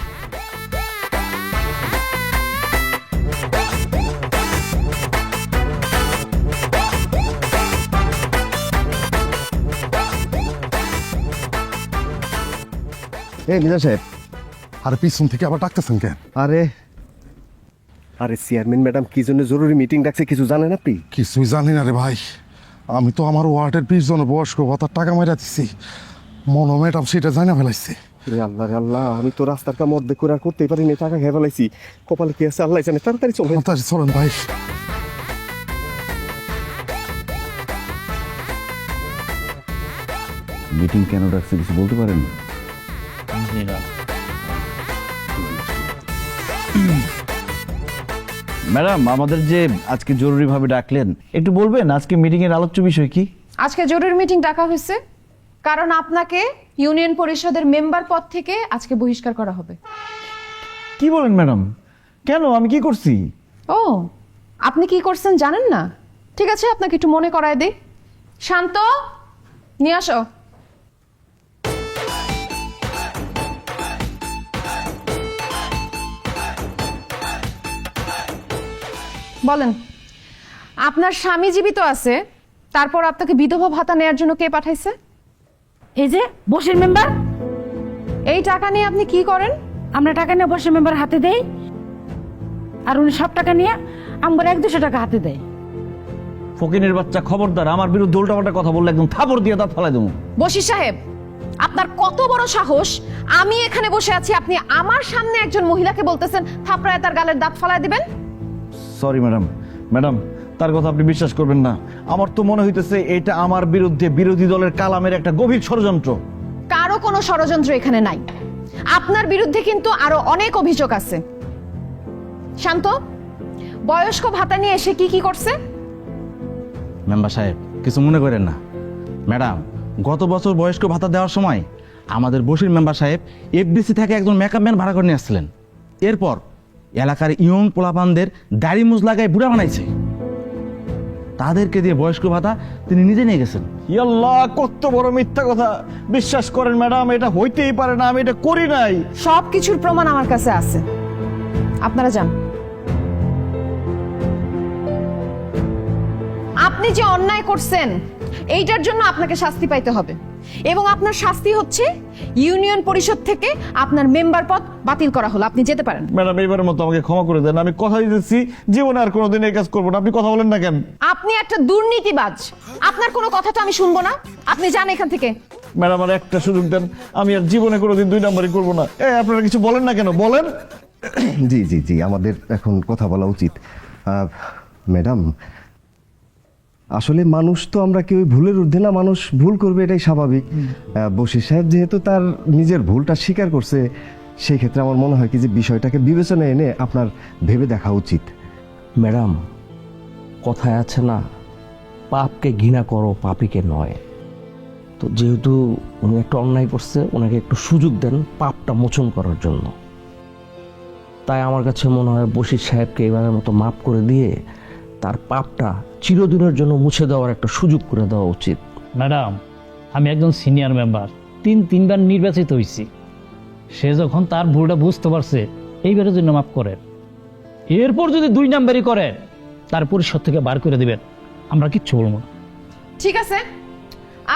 এই মিজান সাহেব। আর পিছন থেকে আবার ডাকতেছেন কেন? আরে আরে চেয়ারম্যান ম্যাডাম কি জন্য জরুরি মিটিং ডাকছে কিছু জানেন আপনি? কিছুই জানি না রে ভাই, আমি তো আমার ওয়ার্ডের 20 জনের বয়স্ক ভাতার টাকা মাইরা দিছি, মনো ম্যাডাম সেটা জানা ফেলাইছে। আল্লাহ রে আল্লাহ, আমি তো রাস্তার মধ্যে করে আর করতেই পারিনি, টাকা খেয়ে ফেলাইছি। কপালে কি আছে আল্লাহ জানে। তাড়াতাড়ি চলবে। তাড়াতাড়ি চলেন ভাই। মিটিং কেন ডাকছে কিছু বলতে পারেন? ম্যাডাম আমাদের যে আজকে জরুরিভাবে ডাকলেন একটু বলবেন আজকে মিটিং এর আলোচ্য বিষয় কি? আজকে জরুরি মিটিং ডাকা হয়েছে কারণ আপনাকে ইউনিয়ন পরিষদের মেম্বার পদ থেকে আজকে বহিষ্কার করা হবে। কি বলেন ম্যাডাম? কেন, আমি কি করছি? ও, আপনি কি করছেন জানেন না? ঠিক আছে, আপনাকে একটু মনে করায় দেই। শান্ত, নিয়ে আসো। বলেন, আপনার স্বামী জীবিত আছে, তারপর আপনাকে বিধবা ভাতা নেয়ার জন্য কে পাঠাইছে? এই যে বসির মেম্বার, এই টাকা নিয়ে আপনি কি করেন? আমরা টাকা নিয়ে বসির মেম্বার হাতে দেই, আর উনি সব টাকা নিয়ে আমার 100-200 টাকা হাতে দেয়। ফকিনের বাচ্চা, খবরদার আমার বিরুদ্ধে উল্টাপাল্টা কথা বললে একদম থাপড় দিয়ে দাঁত ফেলাই দেবো। বশির সাহেব, আপনার কত বড় সাহস! আমি এখানে বসে আছি, আপনি আমার সামনে একজন মহিলাকে বলতেছেন থাপড়ায় তার গালের দাঁত ফালাই দিবেন? সরি ম্যাডাম, ম্যাডাম তার কথা আপনি বিশ্বাস করবেন না। আমার তো মনে হইতেছে এটা আমার বিরুদ্ধে বিরোধী দলের কালামের একটা গভীর ষড়যন্ত্র। কারো কোনো ষড়যন্ত্র এখানে নাই। আপনার বিরুদ্ধে কিন্তু আরো অনেক অভিযোগ আছে। শান্ত, বয়স্ক ভাতা নিয়ে এসে কি কি করছে? মেম্বার সাহেব কিছু মনে করেন না। ম্যাডাম, গত বছর বয়স্ক ভাতা দেওয়ার সময় আমাদের বসির মেম্বার সাহেব এফডিসি থেকে একজন মেকআপ ম্যান ভাড়া করে নিয়ে আসছিলেন। এরপর এলাকার ইয়ং পোলাপানদের দাড়ি মুজ লাগায় বুড়া বানাইছে, তাদেরকে দিয়ে বয়স্ক ভাতা তিনি নিজে নিয়ে গেছেন। ইয়াল্লাহ, কত বড় মিথ্যা কথা! বিশ্বাস করেন ম্যাডাম, এটা হইতেই পারে না, আমি এটা করি নাই। সব কিছুর প্রমাণ আমার কাছে আছে, আপনারা যান। আপনি যে অন্যায় করছেন এইটার জন্য আপনাকে শাস্তি পাইতে হবে, এবং আপনার শাস্তি হচ্ছে ইউনিয়ন পরিষদ থেকে আপনার মেম্বার পদ বাতিল করা হলো। আপনি যেতে পারেন। ম্যাডাম এইবারের মতো আমাকে ক্ষমা করে দেন, আমি কথা দিতেছি জীবনে আর কোনোদিন এই কাজ করবো না। আপনি কথা বলেন না কেন? আপনি একটা দুর্নীতিবাজ, আপনার কোনো কথা তো আমি শুনবো না। আপনি যান এখান থেকে। ম্যাডাম আর একটা সুযোগ দেন, আমি আর জীবনে কোনোদিন 2 নম্বরই করবো না। আপনারা কিছু বলেন না কেন, বলেন। জি জি জি, আমাদের এখন কথা বলা উচিত। ম্যাডাম, আসলে মানুষ তো আমরা কেউ ভুলের ঊর্ধ্বে না, মানুষ ভুল করবে, এটাই স্বাভাবিক। বশির সাহেব যেহেতু তার নিজের ভুলটা স্বীকার করছে, সেই ক্ষেত্রে আমার মনে হয় কি যে বিষয়টাকে বিবেচনায় এনে আপনার ভেবে দেখা উচিত। ম্যাডাম, কথায় আছে না, পাপকে ঘৃণা করো, পাপীকে নয়। তো যেহেতু উনি একটা অন্যায় করছে, ওনাকে একটু সুযোগ দেন পাপটা মোচন করার জন্য। তাই আমার কাছে মনে হয় বশির সাহেবকে এবারের মতো মাফ করে দিয়ে তার পাপটা চিরদিনের জন্য মুছে দেওয়ার একটা সুযোগ করে দেওয়া উচিত। ম্যাডাম, আমি একজন সিনিয়র মেম্বার, 3বার নির্বাচিত হয়েছি। সে যখন তার ভুলটা বুঝতে পারছে, এইবারের জন্য মাফ করেন। এরপর যদি 2 নাম্বারই করে, তার পরিষদ থেকে বার করে দিবেন, আমরা কিচ্ছু বলবো না। ঠিক আছে,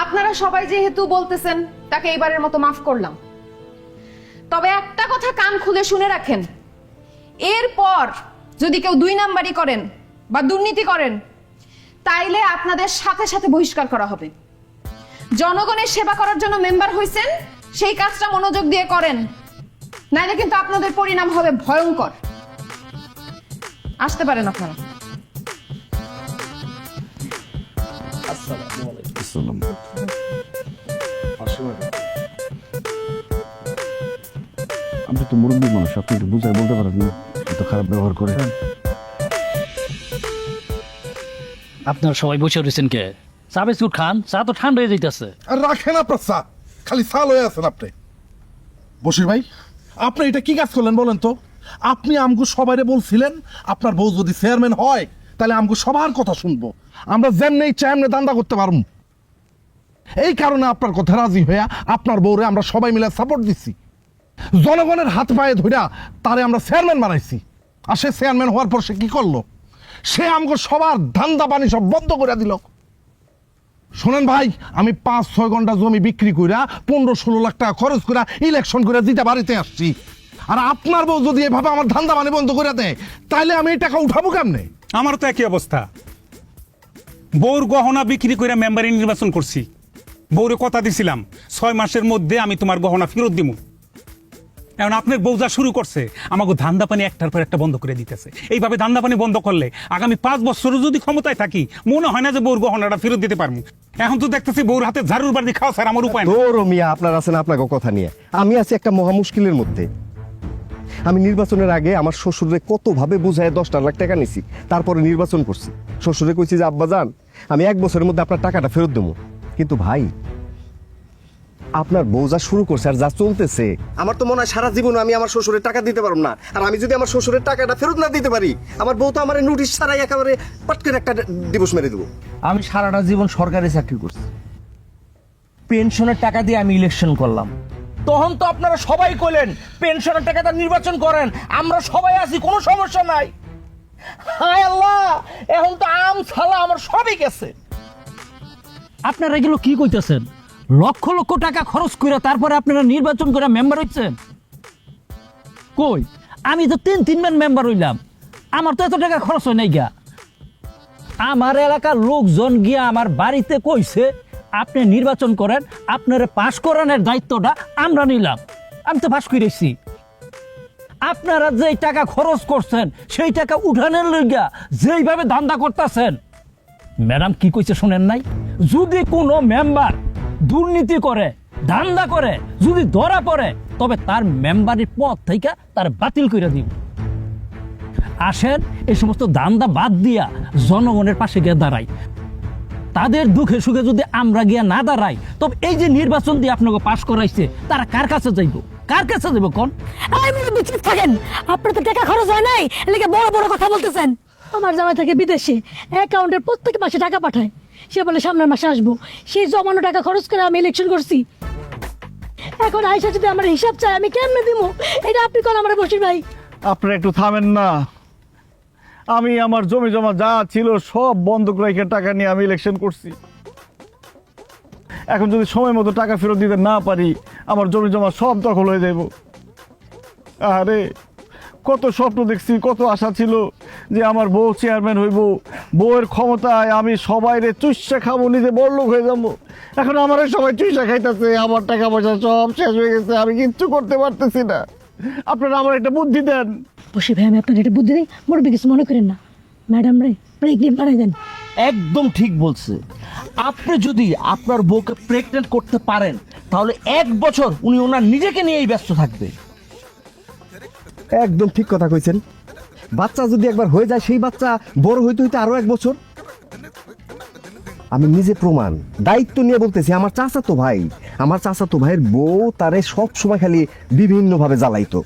আপনারা সবাই যেহেতু বলতেছেন, তাকে এইবারের মতো মাফ করলাম। তবে একটা কথা কান খুলে শুনে রাখেন, এরপর যদি কেউ 2 নাম্বারই করেন বা দুর্নীতি করেন, তাইলে আপনাদের সাথে সাথে বহিষ্কার করা হবে। জনগণের সেবা করার জন্য মেম্বার হইছেন, সেই কাজটা মনোযোগ দিয়ে করেন, নাইলে কিন্তু আপনাদের পরিণাম হবে ভয়ঙ্কর। আসতে পারেন আপনারা। আপনি তো মুরব্বী মানুষ, আপনি একটু বুঝাই বলতে পারেন না, এত খারাপ ব্যবহার করে। আপনারা সবাই বসে রয়েছেন কে? চা বিস্কুট খান, চা তো ঠান্ডা হয়ে যাইতেছে। আর রাখেন আপনার চা, খালি সাল হয়ে আছেন আপনি। বশির ভাই, আপনি এটা কি কাজ করলেন বলেন তো? আপনি আমগো সবাইরে বলছিলেন আপনার বউ যদি চেয়ারম্যান হয় তাহলে আমগো সবার কথা শুনবো, আমরা যেমনি চেয়ারম্যানে দান্দা করতে পারবো। এই কারণে আপনার কথা রাজি হইয়া আপনার বউরে আমরা সবাই মিলে সাপোর্ট দিচ্ছি। জনগণের হাত পায়ে ধইরা তারে আমরা চেয়ারম্যান বানাইছি। আর সে চেয়ারম্যান হওয়ার পর সে কি করলো? সে আমগো সবার ধান্দা পানি সব বন্ধ করে দিল। শোনেন ভাই, আমি 5-6 ঘন্টা জমি বিক্রি কইরা 15-16 লাখ টাকা খরচ করে ইলেকশন করে জিতে বাড়িতে আসছি। আর আপনার বউ যদি এভাবে আমার ধান্দা পানি বন্ধ করে দেয়, তাহলে আমি এই টাকা উঠাবো কেমনে? আমার তো একই অবস্থা। বউর গহনা বিক্রি করে মেম্বারে নির্বাচন করছি। বউরে কথা দিছিলাম 6 মাসের মধ্যে আমি তোমার গহনা ফেরত দিব। এখন আপনার বউ যা শুরু করছে, আমাকে ধান্দা পানি একটার পর একটা বন্ধ করে দিতেছে। এইভাবে ধান্দা পানি বন্ধ করলে আগামী 5 বছরও যদি ক্ষমতায় থাকি, মনে হয় না যে বউর গহনাটা ফেরত দিতে পারবো। এখন তো দেখতেছি বউর হাতে ঝাড়ুর বাড়ি খাওয়া স্যার আমার উপায় না। তোর মিয়া, আপনার আছেন আপনাকে কথা নিয়ে, আমি আছি একটা মহা মুশকিলের মধ্যে। আমি নির্বাচনের আগে আমার শ্বশুরে কতভাবে বুঝায় 10 লাখ টাকা নিছি, তারপরে নির্বাচন করছি। শ্বশুরে কইছি যে আব্বা যান, আমি 1 বছরের মধ্যে আপনার টাকাটা ফেরত দেবো। কিন্তু ভাই, আপনার বউ যা শুরু করছে আর যা চলতেছে, আমার তো মনে হয় সারা জীবন আমি আমার শ্বশুরের টাকা দিতে পারবো না। আর আমি যদি আমার শ্বশুরের টাকাটা ফেরত না দিতে পারি, আমার বউ তো আমার নোটিশ ছাড়াই একেবারে পট করে একটা দিবস মেরে দেবো। আমি সারাটা জীবন সরকারি চাকরি করছি, পেনশনের টাকা দিয়ে আমি ইলেকশন করলাম। তখন তো আপনারা সবাই কইলেন পেনশনের টাকাটা নির্বাচন করেন, আমরা সবাই আছি, কোনো সমস্যা নাই। হায় আল্লাহ, এখন তো আম ছালা আমার সবই গেছে। আপনারা এগুলো কি কইতেছেন? লক্ষ লক্ষ টাকা খরচ করে তারপরে আপনারা নির্বাচন করে মেম্বার হচ্ছেন? কই, আমি তো 3-3 মেম্বার হইলাম, আমার তো এত টাকা খরচ হয় নাই গা। আমার এলাকার লোকজন গিয়া আমার বাড়িতে কইছে আপনি নির্বাচন করেন, আপনারা পাশ করানোর দায়িত্বটা আমরা নিলাম। আমি তো পাশ করেছি। আপনারা যেই টাকা খরচ করছেন সেই টাকা উঠানোর লইগা যেইভাবে ধান্দা করতেছেন, ম্যাডাম কি কইছে শুনেন নাই? যদি কোনো মেম্বার দুর্নীতি করে, ধান্দা করে, যদি ধরা পড়ে, তবে তার মেম্বারের পদ থেকে তার বাতিল করে দিব। আসেন এই সমস্ত ধান্দা বাদ দিয়া জনগণের পাশে গিয়ে দাঁড়াই। তাদের দুঃখে সুখে যদি আমরা গিয়া না দাঁড়াই, তবে এই যে নির্বাচন দিয়ে আপনাকে পাশ করাইছে, তারা কার কাছে যাইব? কার কাছে যাইব কোন? চুপ থাকেন, আপনার তো টাকা খরচ হয় নাই, এলাকা বড় বড় কথা বলতেছেন। আমার জামাই থেকে বিদেশে অ্যাকাউন্টের প্রত্যেক মাসে টাকা পাঠায়, সে বলে সামনের মাসে আসবো। সেই জমানো টাকা খরচ করে আমি ইলেকশন করছি। এখন আইসা যদি আমার হিসাব চাই, আমি কেমনে দিব? এটা আপনি কোন আমার বসির ভাই? আপনারা একটু থামেন না। আমি আমার জমি জমা যা ছিল সব বন্ধক রেখে টাকা নিয়ে আমি ইলেকশন করছি। এখন যদি সময় মতো টাকা ফেরত দিতে না পারি, আমার জমি জমা সব দখল হয়ে যাইব। আরে কত স্বপ্ন দেখছি, কত আশা ছিল যে আমার বউ চেয়ারম্যান হইব, বউয়ের ক্ষমতায় আমি সবাইরে চুষা খাবো, নিজে বড়লোক হয়ে যাবো। এখন আমার সবাই চুষা খাইতেছে, আমার টাকা পয়সা সব শেষ হয়ে গেছে, আমি কিচ্ছু করতে পারতেছি না। আপনারা আমার একটা বুদ্ধি দেন। বসি ভাই, আমি আপনার এটা বুদ্ধি নেই, মুরব্বী কিছু মনে করেন না। ম্যাডাম রে প্রেগনেন্ট বানাই দেন। একদম ঠিক বলছে। আপনি যদি আপনার বউকে প্রেগনেন্ট করতে পারেন, তাহলে 1 বছর উনি ওনার নিজেকে নিয়েই ব্যস্ত থাকবে। একদম ঠিক কথা কইছেন। বাচ্চা যদি একবার হয়ে যায়, সেই বাচ্চা বড় হইতে হইতে আরো 1 বছর। আমি নিজে প্রমাণ, দায়িত্ব নিয়ে বলতেছি। আমার চাচাতো ভাইয়ের বউ তারে সব সময় খালি বিভিন্ন ভাবে জ্বালাইতো,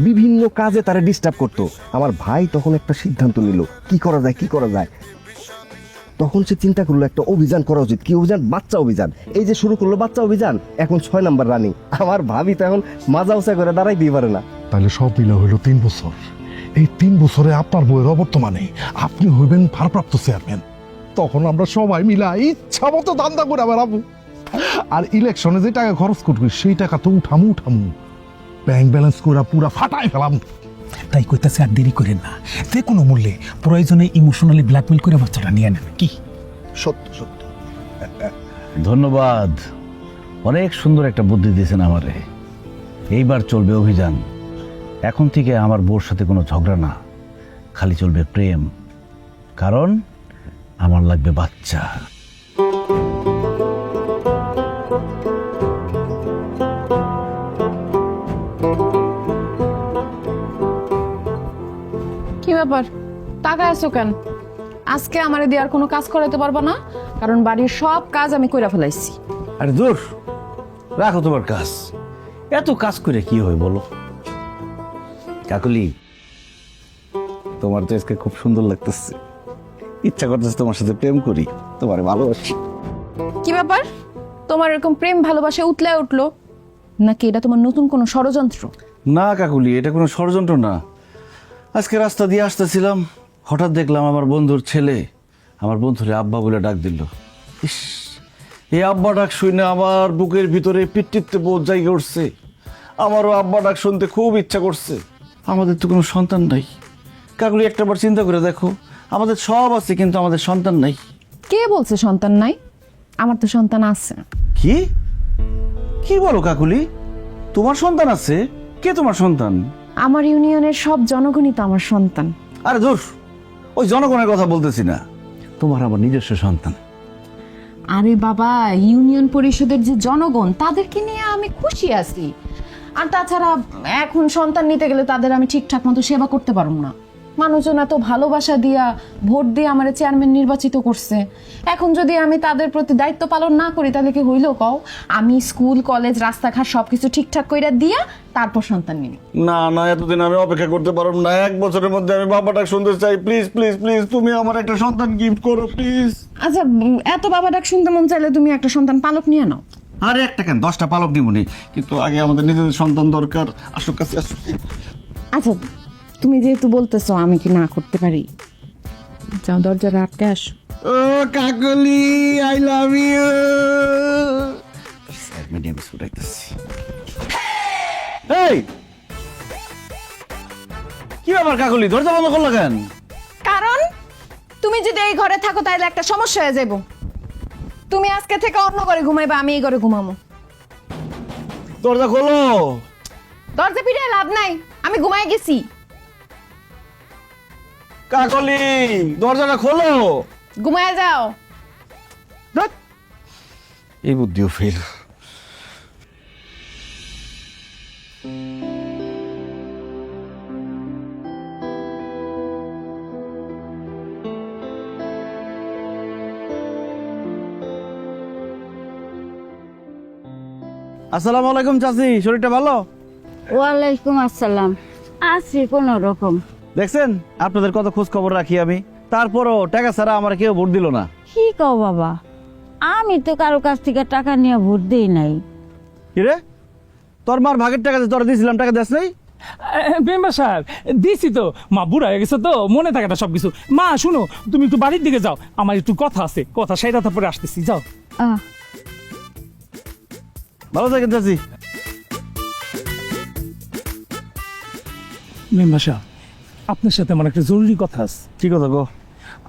বিভিন্ন কাজে তারে ডিস্টার্ব করতো। আমার ভাই তখন একটা সিদ্ধান্ত নিল, কি করা যায়। তখন সে চিন্তা করলো একটা অভিযান করা উচিত। কি অভিযান? বাচ্চা অভিযান। এই যে শুরু করলো বাচ্চা অভিযান, এখন 6 নাম্বার রানিং। আমার ভাবি তো এখন মাজা উঁচা করে দাঁড়াইতেই পারে না। তাহলে সব মিলে হইল 3 বছর। এই 3 বছরে আপনার বইয়ের অবর্তমানে আপনি হইবেন ভারপ্রাপ্ত চেয়ারম্যান। তখন আমরা সবাই মিলা ইচ্ছা মতো দান্দা করে বেড়াবো। আর ইলেকশনে যে টাকা খরচ করবি সেই টাকা তো উঠামু ব্যাংক ব্যালেন্স করে পুরা ফাটাই ফেলাম। তাই কইতাছে আর দেরি করেন না, যে কোনো মূল্যে প্রয়োজনে ইমোশনালি ব্ল্যাকমেল করে বাচ্চাটা নিয়ে নেন। কি সত্য। ধন্যবাদ, অনেক সুন্দর একটা বুদ্ধি দিয়েছেন আমারে। এইবার চলবে অভিযান। এখন থেকে আমার বউর সাথে কোনো ঝগড়া না, খালি চলবে প্রেম। কারণ আমার লাগবে বাচ্চা। কি ব্যাপার, টাকা আছো কেন? আজকে আমারে দিয়ে আর কোনো কাজ করাতে পারবো না, কারণ বাড়ির সব কাজ আমি কইরা ফেলাইছি। আরে দূর রাখো তোমার কাজ, এত কাজ করে কি হয় বলো? কাকুলি, তোমার তো আজকে খুব সুন্দর লাগতেছে, ইচ্ছা করতেছে তোমার সাথে প্রেম করি, তোমার ভালোবাসি। কি ব্যাপার, তোমার এরকম প্রেম ভালোবাসা উতলে উঠলো নাকি এটা তোমার নতুন কোনো ষড়যন্ত্র? না কাকুলি, এটা কোনো ষড়যন্ত্র না। আজকে রাস্তা দিয়ে আসতেছিলাম, হঠাৎ দেখলাম আমার বন্ধুর ছেলে আমার বন্ধুরে আব্বা বলে ডাক দিল। ইস, এই আব্বা ডাক শুনে আমার বুকের ভিতরে পিট্টিতে বোধ জায়গা উঠছে। আমারও আব্বা ডাক শুনতে খুব ইচ্ছা করছে। আমাদের তো কোনো সন্তান নাই কাকুলি, একটাবার চিন্তা করে দেখো, আমাদের সব আছে কিন্তু আমাদের সন্তান নাই। কে বলছে সন্তান নাই? আমার তো সন্তান আছে। কি কি বলো কাকুলি, তোমার সন্তান আছে? কে তোমার সন্তান? আমার ইউনিয়নের সব জনগণই তো আমার সন্তান। আরে দোষ, ওই জনগণের কথা বলতেছি না, তোমার আমার নিজস্ব সন্তান। আরে বাবা, ইউনিয়ন পরিষদের যে জনগণ তাদেরকে নিয়ে আমি খুশি আছি। আর তাছাড়া এখন সন্তান নিতে গেলে তাদের আমি ঠিকঠাক মতো সেবা করতে পারবো না। মানুষজন এত ভালোবাসা দিয়া ভোট দিয়ে আমার চেয়ারম্যান নির্বাচিত করছে, এখন যদি আমি তাদের প্রতি দায়িত্ব পালন না করি তাহলে কি হইলো কও? আমি স্কুল কলেজ রাস্তাঘাট সবকিছু ঠিকঠাক কইরা দিয়া তারপর সন্তান নিবি। না না, এতদিন আমি অপেক্ষা করতে পারবো না। 1 বছরের মধ্যে আমি বাবাটা শুনতে চাই। প্লিজ প্লিজ প্লিজ, তুমি আমার একটা সন্তান গিফট করো প্লিজ। আচ্ছা, এত বাবা ডাক শুনতে মন চাইলে তুমি একটা সন্তান পালক নিয়ে নাও। আরে একটা কেন, 10টা পালক নিবনি, কিন্তু আগে আমাদের নিজেদের সন্তান দরকার। আসুক কাছে আসুক। আচ্ছা, তুমি যেহেতু বলতেছো আমি কি না করতে পারি? যাও দরজাটা আটকে আসো। ও Kakoli, I love you. Medium school রাখতেছি। এই কি ব্যাপার কাকলি, দরজা বন্ধ করলো কেন? কারণ তুমি যদি এই ঘরে থাকো তাহলে একটা সমস্যা হয়ে যাবো। তুমি আজকে থেকে অন্য ঘরে ঘুমাইবা, আমি এই ঘরে ঘুমাবো। দরজা খোলো। দরজা পিড়ে লাভ নাই, আমি ঘুমাই গেছি। কাকলি, দরজাটা খোলো। ঘুমায় যাও। ধ্যাৎ, এই বুদ্ধিও ফেল। আসসালামু আলাইকুম চাচি, শরীরটা ভালো? ওয়ালাইকুম আসসালাম, আছি কোন রকম। দেখছেন আপনাদের কত খোঁজ খবর রাখি আমি, তারপরও টাকা ছাড়া আমার কেউ ভোট দিল না। কি কও বাবা, আমি তো কারো কাছ থেকে টাকা নিয়ে ভোট দেই নাই। কিরে, তোর মার ভাগের টাকা যে তোর দিয়েছিলাম, টাকা দেস নাই? মেম্বার সাহেব দিছি তো, মা বুড়া হয়ে গেছে তো মনে থাকে না সবকিছু। মা শুনো, তুমি একটু বাড়ির দিকে যাও, আমার একটু কথা আছে, কথা সেটা তারপরে আসতেছি, যাও। ভালো থাকেন চাচি। মেম্বার সাহেব, আপনার সাথে আমার একটা জরুরি কথা আছে। কি কথা গো?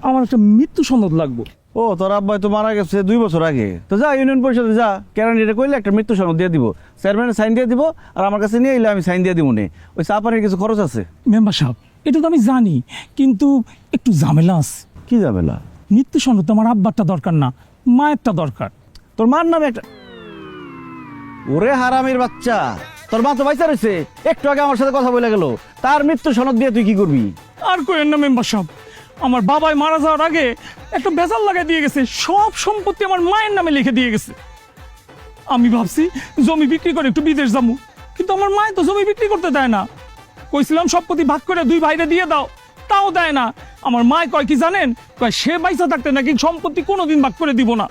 আমার একটা মৃত্যু সনদ লাগবে। ও, তোর আব্বাই তো মারা গেছে 2 বছর আগে। তো যা ইউনিয়ন পরিষদে যা, ক্যারানিটা কইলে একটা মৃত্যু সনদ দিয়ে দিব, চেয়ারম্যানের সাইন দিয়ে দিব, আর আমার কাছে নিয়ে এলে আমি সাইন দিয়ে দিব নে। ওই চা পানির কিছু খরচ আছে। মেম্বার সাহেব, এটা তো আমি জানি, কিন্তু একটু ঝামেলা আছে। কি ঝামেলা? মৃত্যু সনদ তো আমার আব্বারটা দরকার না, মায়েরটা দরকার। তোর মার নামে একটা। ওরে হারামির বাচ্চা, তোর মা তো বাইচা রয়েছে, একটু আগে আমার সাথে কথা বলে গেল। তার মৃত্যু সনদ দিয়ে তুই কি করবি? আর কইেন না মেম্বার সাহেব, আমার বাবাই মারা যাওয়ার আগে একটা বেজাল লাগাই দিয়ে গেছে, সব সম্পত্তি আমার মায়ের নামে লিখে দিয়ে গেছে। আমি ভাবছি জমি বিক্রি করে একটু বিদেশ যাবো, কিন্তু আমার মায় তো জমি বিক্রি করতে দেয় না। কইছিলাম সম্পত্তি ভাগ করে 2 ভাইরে দিয়ে দাও, তাও দেয় না। আমার মায় কয় কি জানেন, কয় সে বাইসা থাকতে নাকি সম্পত্তি কোনোদিন ভাগ করে দিব না।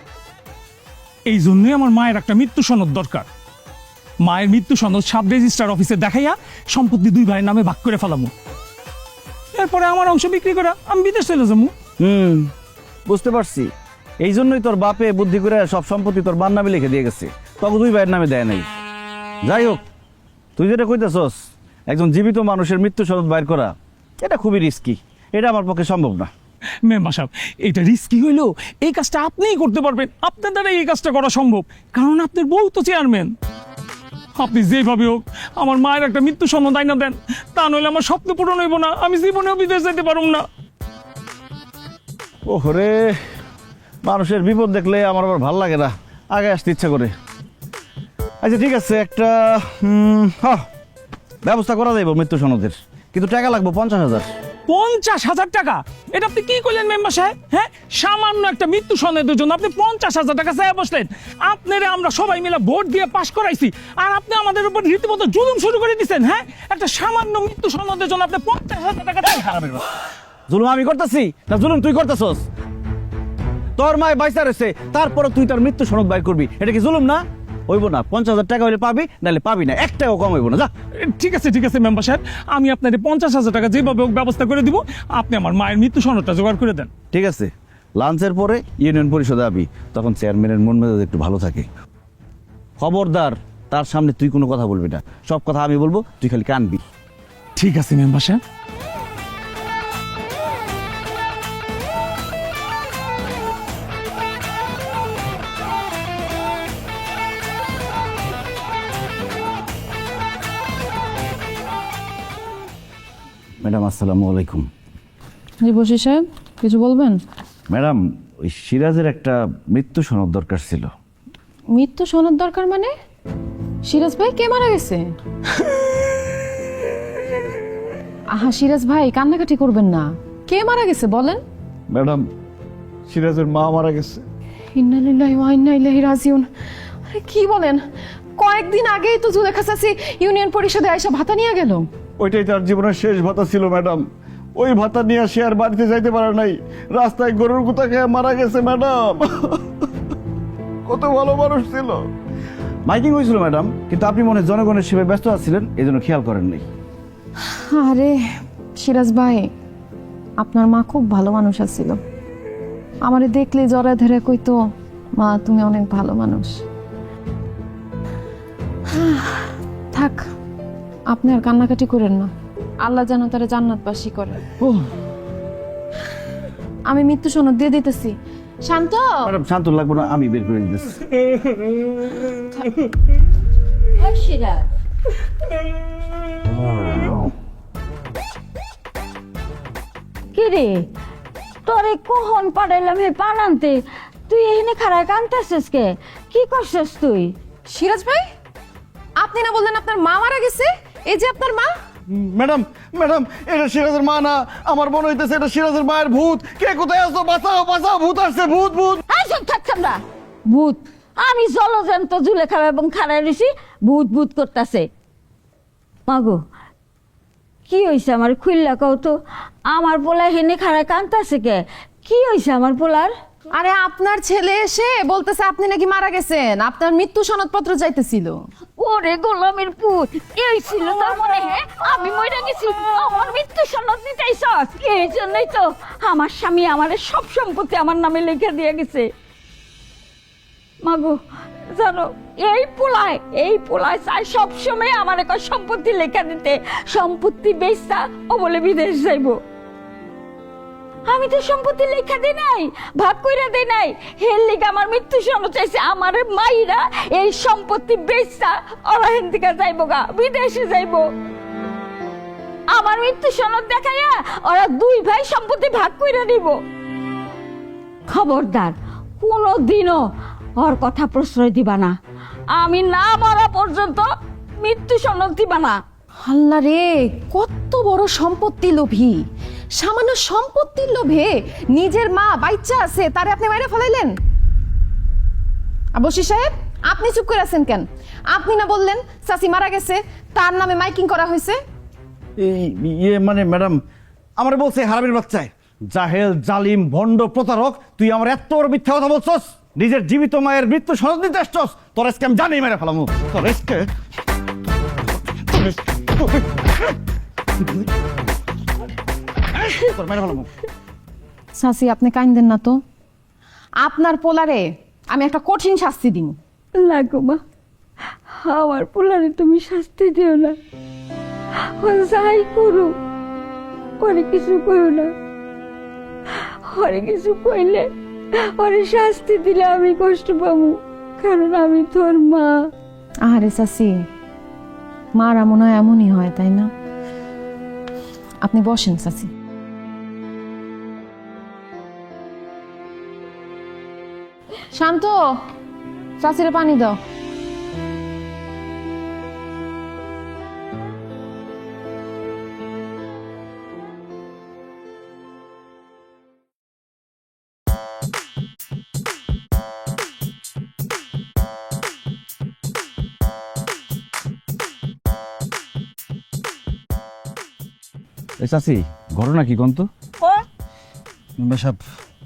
এই জন্যই আমার মায়ের একটা মৃত্যু সনদ দরকার। মায়ের মৃত্যু সনদ সাব রেজিস্ট্রার অফিসে দেখাইয়া সম্পত্তি 2 ভাইয়ের নামে ভাগ করে ফেলামু, এরপরে আমার অংশ বিক্রি করে আমি বিদেশ চলে যাবো। বুঝতে পারছি, এই জন্যই তোর বাপে বুদ্ধি করে সব সম্পত্তি তোর বার নামে লিখে দিয়ে গেছে, তখন 2 ভাইয়ের নামে দেয় নাই। যাই হোক, তুই যেটা কইতেছস একজন জীবিত মানুষের মৃত্যু সনদ বাইর করা, এটা খুবই রিস্কি, এটা আমার পক্ষে সম্ভব না। মেম্বার সাহেব, এটা রিস্কি হইলেও এই কাজটা আপনিই করতে পারবেন, আপনার দ্বারা এই কাজটা করা সম্ভব, কারণ আপনার বউ তো চেয়ারম্যান। আপনি যেভাবে হোক আমার মায়ের একটা মৃত্যু সনদ আইনা দেন, তা নইলে আমার স্বপ্ন পূরণ হইব না, আমি জীবনেও বিদেশ যেতে পারুম না। ওরে, মানুষের বিপদ দেখলে আমার আবার ভাল লাগে না, আগে আসতে ইচ্ছা করে। আচ্ছা ঠিক আছে, একটা ব্যবস্থা করা যাইব মৃত্যু সনদের, কিন্তু টাকা লাগবে 50,000। 50,000 টাকা? এটা আপনি কি করলেন মেম্বার সাহেব? হ্যাঁ, সামান্য একটা মৃত্যু সনদের জন্য আপনি 50,000 টাকা চাইয়া বসলেন? আপনারে আমরা সবাই মিলে ভোট দিয়ে পাশ করাইছি, আর আপনি আমাদের উপর রীতিমতো জুলুম শুরু করে দিচ্ছেন। হ্যাঁ, একটা সামান্য মৃত্যু সনদের জন্য আপনি 50,000 টাকা চাই? জুলুম আমি করতেছি না জুলুম তুই করতেছস? তোর মায় বাইসা রয়েছে, তারপরে তুই তার মৃত্যু সনদ বাইর করবি, এটা কি জুলুম না? হইব না? 50,000 টাকা হইলে পাবি, নাহলে পাবি না, 1 টাকাও কম হইব না। যা। ঠিক আছে ঠিক আছে মেম্বার সাহেব, আমি আপনাদের 50,000 টাকা যেভাবে হোক ব্যবস্থা করে দিব, আপনি আমার মায়ের মৃত্যু সনদটা জোগাড় করে দেন। ঠিক আছে, লাঞ্চের পরে ইউনিয়ন পরিষদে আবি, তখন চেয়ারম্যানের মন মেজাজ একটু ভালো থাকে। খবরদার, তার সামনে তুই কোনো কথা বলবি না, সব কথা আমি বলবো, তুই খালি কানবি। ঠিক আছে মেম্বার সাহেব। ম্যাডাম আসসালামু আলাইকুম। জি বশির সাহেব, কিছু বলবেন? ম্যাডাম, ওই সিরাজের একটা মৃত্যু সনদ দরকার ছিল। মৃত্যু সনদ দরকার মানে? সিরাজ ভাই কে মারা গেছে? আহা সিরাজ ভাই কান্নাকাটি করবেন না, কে মারা গেছে বলেন? ম্যাডাম, সিরাজের মা মারা গেছে। ইন্না লিল্লাহি ওয়া ইন্না ইলাইহি রাজিউন। আরে কি বলেন? কয়েকদিন আগেই তো জুলেখা চাচি ইউনিয়ন পরিষদে আইসা ভাতা নিয়ে গেল। ওইটাই তার জীবনের শেষ ভাতা ছিল ম্যাডাম। ওই ভাতা নিয়ে সে আর বাড়িতে যাইতে পারে নাই, রাস্তায় গরুর গুতা খেয়ে মারা গেছে ম্যাডাম। কত ভালো মানুষ ছিল। মাইকিং হয়েছিল ম্যাডাম, কিন্তু আপনি মনে হয় জনগণের সেবায় ব্যস্ত আছিলেন, এই জন্য খেয়াল করেন নাই। আরে সিরাজ ভাই, আপনার মা খুব ভালো মানুষ আছিল। আমারে দেখলে জড়ায় ধরে কইতো, মা তুমি অনেক ভালো মানুষ। থাক, আপনি আর কান্নাকাটি করেন না, আল্লাহ যেন তারা জান্নাতবাসী করে। আমি মৃত্যু সনদ দিয়ে দিতেছি। শান্ত। ম্যাডাম শান্ত লাগবে না, আমি বের করে দিতেছি। কিরে তোরে কখন পাঠাইলাম হে পান আনতে, তুই এখানে খাড়ায় কানতেছিস কে? কি করছিস তুই? সিরাজ ভাই, আপনি না বললেন আপনার মা মারা গেছে? এই যে আপনার মা। ম্যাডাম ম্যাডাম, এটা সিরাজের মা না, আমার মনে হইতেছে এটা সিরাজের মায়ের ভূত। কে কোথায় আছো? বাঁচাও বাঁচাও, ভূত আসছে, ভূত ভূত। চুপ থাকতাম না, ভূত? আমি জলজন্ত জুলেখা এবং খাড়ায় রয়েছি, ভূত ভূত করতেছে। মাগো কি হয়েছে আমার খুললা কও তো, আমার পোলা হেনে খাড়ায় কানতেছে কে? কি হয়েছে আমার পোলার? আরে আপনার ছেলে এসে বলতেছে আপনি নাকি মারা গেছেন, আপনার মৃত্যু সনদপত্র চাইতেছিল। ওরে গোলামের পুত, এই ছিল তার মনে? হ্যাঁ, আমি মরে গেছি, আমার মৃত্যু সনদ নিতে আইছস? এই জন্যই তো আমার স্বামী আমার সব সম্পত্তি আমার নামে লিখে দিয়ে গেছে। মাগো জানো, এই পোলায় চাই সবসময় আমার একটা সম্পত্তি লেখা দিতে, সম্পত্তি বেচতা ও বলে বিদেশ যাইব। আমি তো সম্পত্তি লেখা দিই নাই, ভাগ কইরা দেই নাই, হের লিগে আমার মৃত্যু সনদ চাইছে। আমার মাইরা এই সম্পত্তি বেচতা ওরা হেন থেকে যাইব গা, বিদেশে যাইব। আমার মৃত্যু সনদ দেখাইয়া ওরা দুই ভাই সম্পত্তি ভাগ কইরা নিব। খবরদার কোনোদিনও ওর কথা প্রশ্রয় দিবা না, আমি না মরা পর্যন্ত মৃত্যু সনদ দিবা না। আল্লাহ রে, কত বড় সম্পত্তি লোভী! সামান্য সম্পত্তির লোভে নিজের মা বাচ্চা আছে তারে আপনি মাইরা ফেলাইলেন। বশির সাহেব, আপনি চুপ করে আছেন কেন? আপনি না বললেন চাচি মারা গেছে, তার নামে মাইকিং করা হয়েছে? ইয়ে মানে ম্যাডাম, আমার বলছে হারামির বাচ্চায়, জাহেল জালিম ভণ্ড প্রতারক, তুই আমার এত বড় মিথ্যা কথা বলছস, নিজের জীবিত মায়ের মৃত্যু সনদ দিতে আসছস। তোর আজকে আমি জানি মেরে ফেলামু, তোর আজকে। চাচি আপনি কাইন্দেন না তো, আপনার পোলারে আমি একটা কঠিন শাস্তি দিব। লাগো মা, আমার পোলারে তুমি শাস্তি দিও না, ও যাই করো ওরে কিছু কইও না। ওরে কিছু কইলে, ওরে শাস্তি দিলে আমি কষ্ট পাবো, কারণ আমি তোর মা। আরে চাচি, মারা মনে হয় এমনই হয়, তাই না? আপনি বসেন চাচি। শান্ত, চাচিরে পানি দাও। চাচি, ঘটনা কি কোন তো?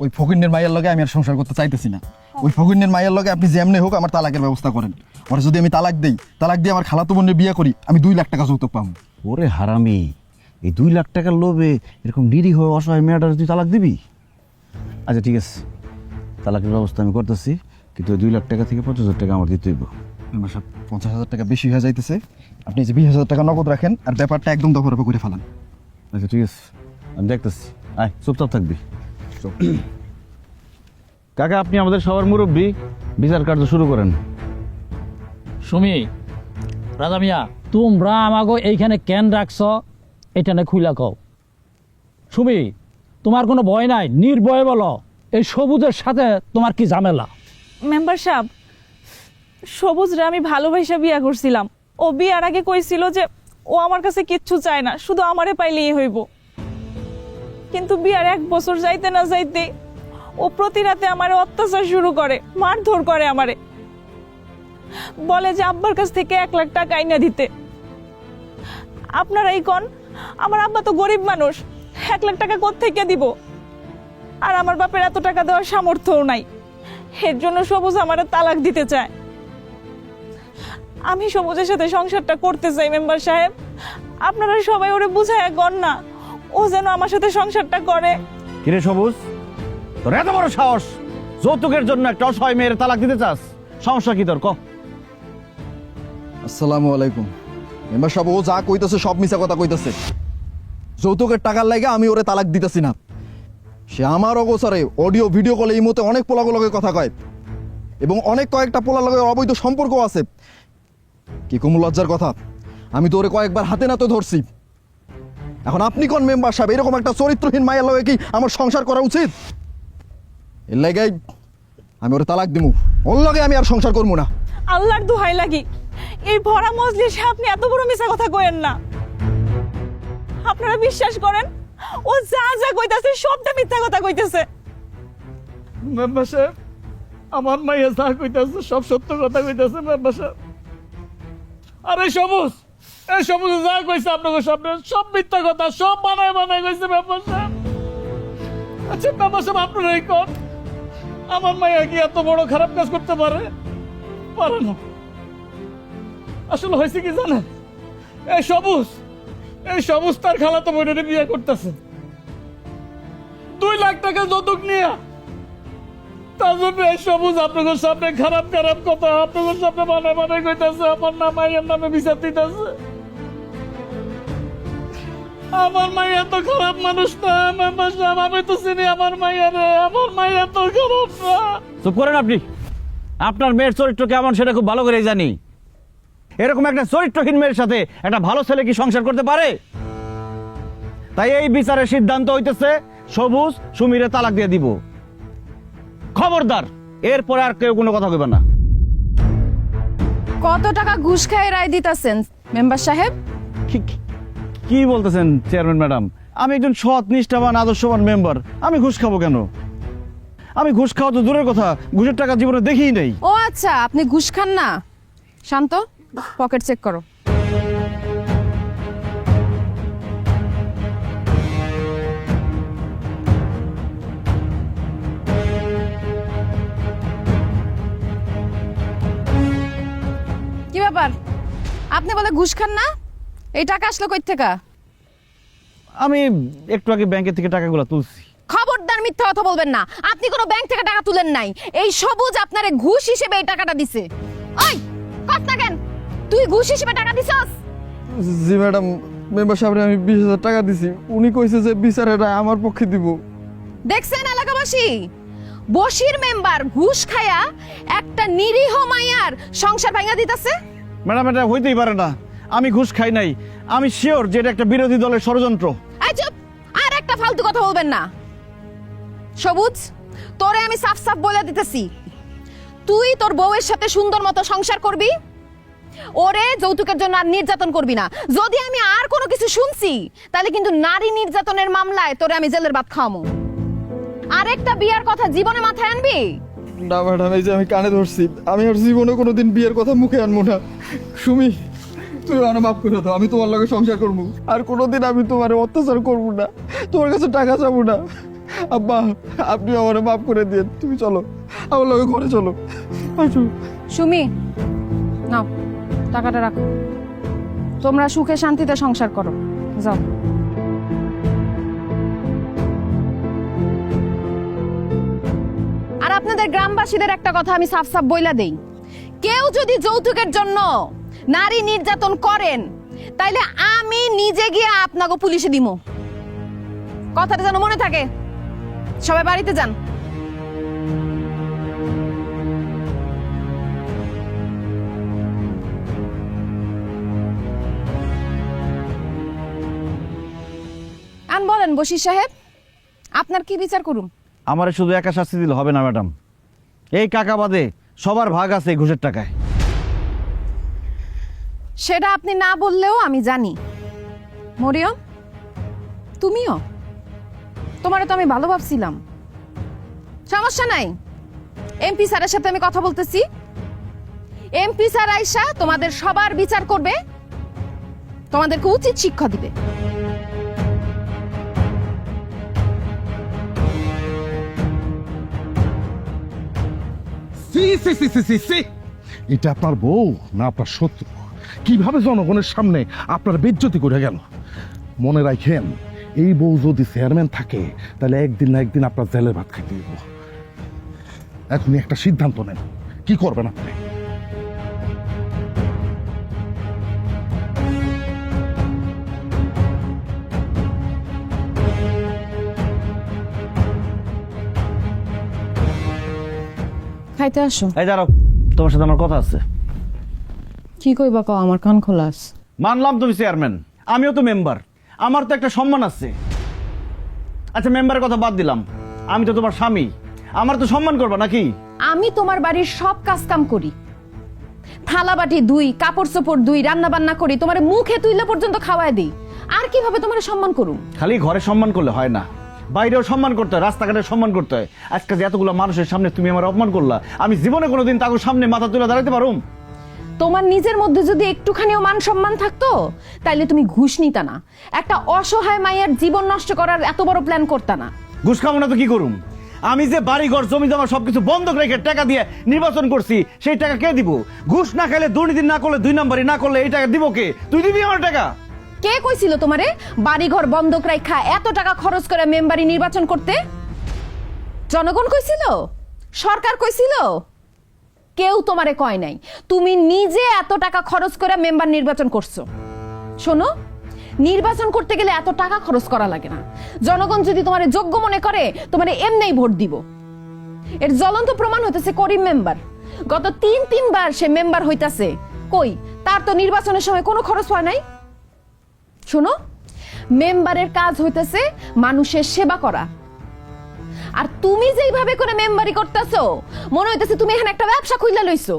ওই ফকিন্নের মায়ের লগে আমি আর সংসার করতে চাইতেছি না। ওই ফকিন্নের মায়ের লগে আপনি যেমনি হোক আমার তালাকের ব্যবস্থা করেন। ওরা যদি আমি তালাক দিই, তালাক দিয়ে আমার খালাতো বোনের বিয়ে করি, আমি 2 লাখ টাকা যৌতুক পাবো। ওরে হারামি, এই 2 লাখ টাকার লোভে এরকম নিরীহ অসহায় মেয়েটার তুই তালাক দিবি? আচ্ছা ঠিক আছে, তালাকের ব্যবস্থা আমি করতেছি, কিন্তু ওই 2 লাখ টাকা থেকে 50,000 টাকা আমার দিতে হইব। 50,000 টাকা বেশি হয়ে যাইতেছে, আপনি যে 20,000 টাকা নগদ রাখেন আর ব্যাপারটা একদম দফা করে ফেলান। আচ্ছা ঠিক আছে, আমি দেখতেছি। আয়, চুপচাপ থাকবি। কাকা, আপনি আমাদের সবার মুরব্বী, বিচার কার্য শুরু করেন। সুমি, রাজা মিয়া, তোমরা আমাকে এইখানে কেন রাখছ এটা না খুইলা কও। সুমি, তোমার কোনো ভয় নাই, নির্ভয়ে বলো এই সবুজের সাথে তোমার কি ঝামেলা? মেম্বার সাহেব, সবুজরে আমি ভালোবাসা বিয়া করছিলাম। ও বিয়ার আগে কইছিল যে ও আমার কাছে কিচ্ছু চায় না, শুধু আমারে পাইলেই হইব। কিন্তু বিয়ার 1 বছর যাইতে না যাইতে ও প্রতি রাতে আমারে অত্যাচার শুরু করে, মারধর করে আমারে। বলে যে আব্বার কাছ থেকে 1 লাখ টাকা আইনা দিতে। আপনারাই কোন, আমার আব্বা তো গরিব মানুষ, 1 লাখ টাকা কোত্থেকে দিব? আর আমার বাপের এত টাকা দেওয়ার সামর্থ্যও নাই। এর জন্য সবুজ আমারে তালাক দিতে চায়। আমি সবুজের সাথে সংসারটা করতে চাই মেম্বার সাহেব, আপনারা সবাই ওরে বুঝায় গণ না, ও যেন আমার সাথে সংসারটা করে। কিরে সবুজ, তোর এত বড় সাহস, যৌতুকের জন্য একটা অসহায় মেয়ের তালাক দিতে চাস? সমস্যা কি তোর, ক? আসসালামু আলাইকুম মেম্বার সাহেব। ও যা কইতেছে সব মিছা কথা কইতেছে। যৌতুকের টাকার লাগে আমি ওরে তালাক দিতেছি না। সে আমার অগোচরে অডিও ভিডিও কলে এই মতে অনেক পোলাগুলোকে কথা কয় এবং অনেক কয়েকটা পোলার লগে অবৈধ সম্পর্ক আছে। কি কম লজ্জার কথা, আমি তো ওরে কয়েকবার হাতে নাতে ধরছি। এখন আপনি কোন মেম্বার সাহেব, এরকম একটা চরিত্রহীন মায়ের লগে কি আমার সংসার করা উচিত? এর লাগে আমি ওরে তালাক দিমু, ওর লগে আমি আর সংসার করবো না। আল্লাহর দোহাই লাগি, এই ভরা মজলিসে আপনি এত বড় মিছা কথা কইেন না। আপনারা বিশ্বাস করেন, ও যা যা কইতাছে সবটা মিথ্যা কথা কইতেছে। মেম্বার সাহেব, আমার মাইয়া যা কইতাছে সব সত্য কথা কইতাছে মেম্বার সাহেব। আরে সবুজ, এই সবুজ যা কইছে আপনাকে সামনে সব মিথ্যা কথা, সব বানায় বানায় কইছে মেম্বার সাহেব। আচ্ছা মেম্বার সাহেব, আপনারাই কোন, আমার মাইয়া কি এত বড় খারাপ কাজ করতে পারে? পারে না। আসলে হয়েছে কি জানেন, এই সবুজ তার খালাতো বোনের বিয়ে করতেছে 2 লাখ টাকা যৌতুক নিয়ে। তার জন্য এই সবুজ আপনাদের সামনে খারাপ খারাপ কথা আপনাদের সামনে বানায় বানায় কইতাছে, আমার নাম মাইয়ের নামে বিচার দিতেছে। আমার মাইয়া তো খারাপ মানুষ না মেম্বার সাহেব, আমি তো চিনি আমার মাইয়া রে, আমার মাইয়া তো খারাপ না। চুপ করেন আপনি, আপনার মেয়ের চরিত্র কেমন সেটা খুব ভালো করেই জানি। এরকম একটা চরিত্রহীন মেয়ের সাথে একটা ভালো ছেলে কি সংসার করতে পারে? তাই এই বিচারের সিদ্ধান্ত হইতেছে সবুজ সুমিরে তালাক দিয়ে দিব। খবরদার, এরপরে আর কেউ কোনো কথা কইবে না। কত টাকা ঘুষ খায় রায় দিতাছেন মেম্বার সাহেব? কি বলতেছেন চেয়ারম্যান ম্যাডাম? আমি একজন সৎ নিষ্ঠাবান আদর্শবান মেম্বার, আমি ঘুষ খাবো কেন? আমি ঘুষ খাওয়া তো দূরের কথা, ঘুষের টাকা জীবনে দেখিই নেই। ও আচ্ছা, আপনি ঘুষ খান না। শান্ত, পকেট চেক করো। কি ব্যাপার, আপনি বলে ঘুষ খান না? এই টাকা আসলো কই থেকে? আমি একটু আগে ব্যাংকের থেকে টাকাগুলো তুলছি। খবরদার, মিথ্যা কথা বলবেন না। আপনি কোনো ব্যাংক থেকে টাকা তুলেন নাই। এই সবুজ আপনারে ঘুষ হিসেবে এই টাকাটা দিছে। ওই কথা কেন, তুই ঘুষ হিসেবে টাকা দিছস? জি ম্যাডাম, মেম্বার সাহেবরে আমি 20,000 টাকা দিছি। উনি কইছে যে বিচারের রায় আমার পক্ষে দিব। দেখছেন এলাকাবাসী, বশির মেম্বার ঘুষ খায়া একটা নিরীহ মাইয়ার সংসার ভাঙা দিতেছে। ম্যাডাম, এটা হইতেই পারে না। আমি ঘুষ খাই নাই। আমি শিওর যে এটা একটা বিরোধী দলের ষড়যন্ত্র। এই চুপ, আর একটা ফালতু কথা বলবেন না। সবুজ, তোরে আমি সাফ সাফ বলে দিতেছি, তুই তোর বউয়ের সাথে সুন্দর মতো সংসার করবি, ওরে যৌতুকের জন্য আর নির্যাতন করবি না। যদি আমি আর কোনো কিছু শুনছি তাহলে কিন্তু নারী নির্যাতনের মামলায় তোরে আমি জেলের ভাত খাওয়ামু। আরেকটা বিয়ার কথা জীবনে মাথায় আনবি না ম্যাডাম, এই যে আমি কানে ধরছি, আমি আর জীবনে কোনোদিন বিয়ের কথা মুখে আনবো না। সুমি, তুই আমার মাফ করে দাও, আমি তোমার লগে সংসার করবো। আর কোনোদিন আমি তোমার অত্যাচার করবো না, তোমার কাছে টাকা চাবো না। আব্বা, আপনি আমার মাফ করে দিন। তুমি চলো, আমার লগে ঘরে চলো। সুমি, নাও টাকাটা রাখো, তোমরা সুখে শান্তিতে সংসার করো, যাও। আর আপনাদের গ্রামবাসীদের একটা কথা আমি সাফ সাফ বইলা দেই, কেউ যদি যৌতুকের জন্য নারী নির্যাতন করেন তাইলে আমি নিজে গিয়ে আপনাকে পুলিশে দিমু। কথাটা যেন মনে থাকে। সবাই বাড়িতে যান। আন বলেন বশির সাহেব, আপনার কি বিচার করুন? আমারে শুধু একা শাস্তি দিলে হবে না ম্যাডাম। এই কাকা বাদে সবার ভাগ আছে এই ঘুষের টাকায়। সেটা আপনি না বললেও আমি জানি। মরিয়ম, তুমিও? তোমারে তো আমি ভালো ভাবছিলাম। সমস্যা নাই, এমপি স্যারের সাথে আমি কথা বলতেছি। এমপি স্যার আইসা তোমাদের সবার বিচার করবে, তোমাদেরকে উচিত শিক্ষা দিবে। সি সি সি সি সি সি এটা আপনার বউ না আপনার শত্রু? কিভাবে জনগণের সামনে আপনার বেজ্জতি করে গেল? মনে রাখেন, এই বউ যদি চেয়ারম্যান থাকে তাহলে একদিন না একদিন আপনার জেলের ভাত খাইতে দিব। এখনই একটা সিদ্ধান্ত নেন, কি করবেন আপনি? খাইতে আসো। এই দাঁড়াও, তোমার সাথে আমার কথা আছে। কি কইবা কও, আমার কান খোলাস। মানলাম তুমি চেয়ারম্যান, আমিও তো মেম্বার, আমার তো একটা সম্মান আছে। আচ্ছা, মেম্বারের কথা বাদ দিলাম, আমি তো তোমার স্বামী, আমার তো সম্মান করবা নাকি? আমি তোমার বাড়ির সব কাজ কাম করি, থালা বাটি ধুই, কাপড় চোপড় ধুই, রান্না বান্না করি, তোমার মুখে তুইলে পর্যন্ত খাওয়ায় দিই। আর কিভাবে তোমার সম্মান করুম? খালি ঘরে সম্মান করলে হয় না, বাইরেও সম্মান করতে হয়, রাস্তাঘাটে সম্মান করতে হয়। আজকে যে এতগুলো মানুষের সামনে তুমি আমার অপমান করলা, আমি জীবনে কোনোদিন তাদের সামনে মাথা তুলে দাঁড়াতে পারুম? তোমার নিজের মধ্যে যদি একটুখানিও মান সম্মান থাকতো তাইলে তুমি ঘুষ নিতা না, একটা অসহায় মায়ের জীবন নষ্ট করার এত বড় প্ল্যান করতা না। ঘুষ খাবো না তো কি করুম? আমি যে বাড়ি ঘর জমি জমা সবকিছু বন্ধক রেখে টাকা দিয়ে নির্বাচন করছি, সেই টাকা কে দিব? ঘুষ না খাইলে, দুর্নীতি না করলে, 2 নম্বরই না করলে এই টাকা দিব কে? তুই দিবি আমার টাকা? কে কইছিল তোমারে বাড়ি ঘর বন্ধক রাখা এত টাকা খরচ করে মেম্বারি নির্বাচন করতে? জনগণ কইছিল? সরকার কইছিল? কেউ তোমারে কয় নাই, তুমি নিজে এত টাকা খরচ করে মেম্বার নির্বাচন করছো। শোনো, নির্বাচন করতে গেলে এত টাকা খরচ করা লাগে না। জনগণ যদি তোমারে যোগ্য মনে করে তোমারে এমনিই ভোট দিব। এর জ্বলন্ত প্রমাণ হইতেছে করিম মেম্বার, গত 3 বার সে মেম্বার হইতাছে, কই তার তো নির্বাচনের সময় কোনো খরচ হয় নাই। শোনো, মেম্বারের কাজ হইতেছে মানুষের সেবা করা, আর তুমি যেইভাবে করে মেম্বারি করতেছো মনে হইতেছে তুমি এখানে একটা ব্যবসা খুইলা লইছো।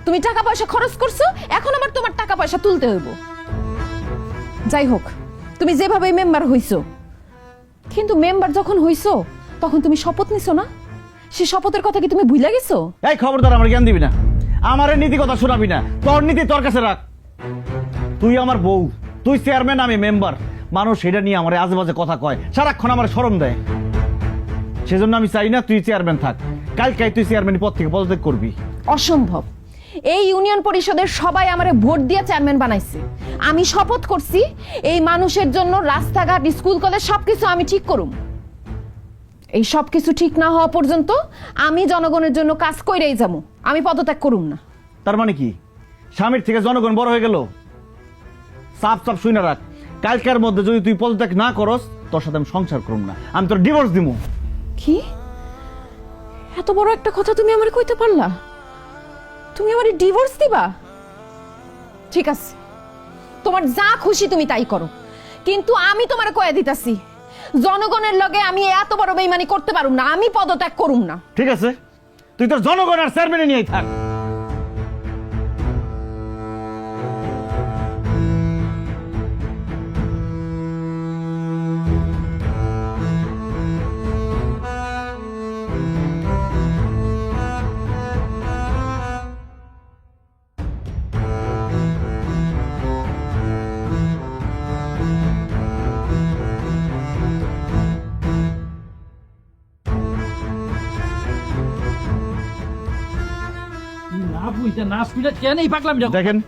তুমি টাকা পয়সা খরচ করছো, এখন আবার তোমার টাকা পয়সা তুলতে হইব। যাই হোক, তুমি যেভাবে মেম্বার হইছো, কিন্তু মেম্বার যখন হইছো তখন তুমি শপথ নিছো না? সে শপথের কথা কি তুমি ভুলে গেছো? এই খবরদার আমার জ্ঞান দিবি না, আমার নীতি কথা শোনাবি না, তোর নীতি তোর কাছে রাখ। তুই আমার বউ, তুই চেয়ারম্যান, আমি মেম্বার। মানুষ সেটা নিয়ে আমার আজেবাজে কথা কয়, সারাক্ষণ আমার শরম দেয়। সেজন্য আমি চাই না তুই চেয়ারম্যান থাক। কালকে তুই চেয়ারম্যান পদ থেকে পদত্যাগ করবি। অসম্ভব। এই ইউনিয়ন পরিষদের সবাই আমারে ভোট দিয়ে চেয়ারম্যান বানাইছে। আমি শপথ করছি এই মানুষের জন্য রাস্তাঘাট, স্কুল, কলেজ সবকিছু আমি ঠিক করুম। এই সবকিছু ঠিক না হওয়া পর্যন্ত আমি জনগণের জন্য কাজ কইরাই যাবো, আমি পদত্যাগ করুম না। তার মানে কি, স্বামীর থেকে জনগণ বড় হয়ে গেল? সাফ সাফ শুনে রাখ, কালকের মধ্যে যদি তুই পদত্যাগ না করস, তোর সাথে আমি সংসার করুম না, আমি তোর ডিভোর্স দিমু। কি এত বড় একটা কথা তুমি আমারে কইতে পারলা? তুমি আমারে ডিভোর্স দিবা? ঠিক আছে, তোমার যা খুশি তুমি তাই করো, কিন্তু আমি তোমারে কয়ে দিতাছি, জনগণের লগে আমি এত বড় বেইমানি করতে পারুম না, আমি পদত্যাগ করুম না। ঠিক আছে, তুই তোর জনগণ আর চেয়ারম্যানে নিয়েই থাক। দেখেন,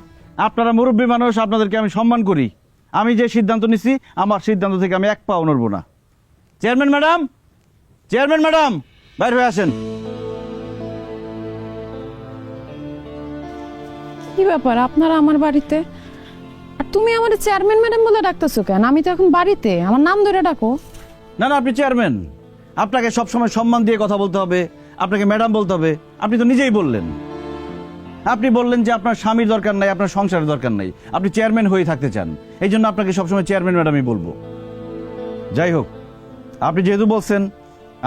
আপনারা মুরব্বী মানুষ, আপনাদেরকে আমি সম্মান করি। আমি যে সিদ্ধান্ত নিছি, আমার সিদ্ধান্ত থেকে আমি এক পাও নড়ব না। চেয়ারম্যান ম্যাডাম, চেয়ারম্যান ম্যাডাম, বাইরে হয়ে আসেন। কি ব্যাপার আপনারা আমার বাড়িতে, আর তুমি আমার চেয়ারম্যান ম্যাডাম বলে ডাকতেছো কেন? আমি তো এখন বাড়িতে, আমার নাম ধরে ডাকো। না না, আপনি চেয়ারম্যান, আপনাকে সবসময় সম্মান দিয়ে কথা বলতে হবে, আপনাকে ম্যাডাম বলতে হবে। আপনি তো নিজেই বললেন, আপনি বললেন যে আপনার স্বামীর দরকার নাই, আপনার সংসারের দরকার নাই, আপনি চেয়ারম্যান হয়ে থাকতে চান, এই জন্য আপনাকে সবসময় চেয়ারম্যান ম্যাডামই বলবো। যাই হোক, আপনি যেহেতু বলছেন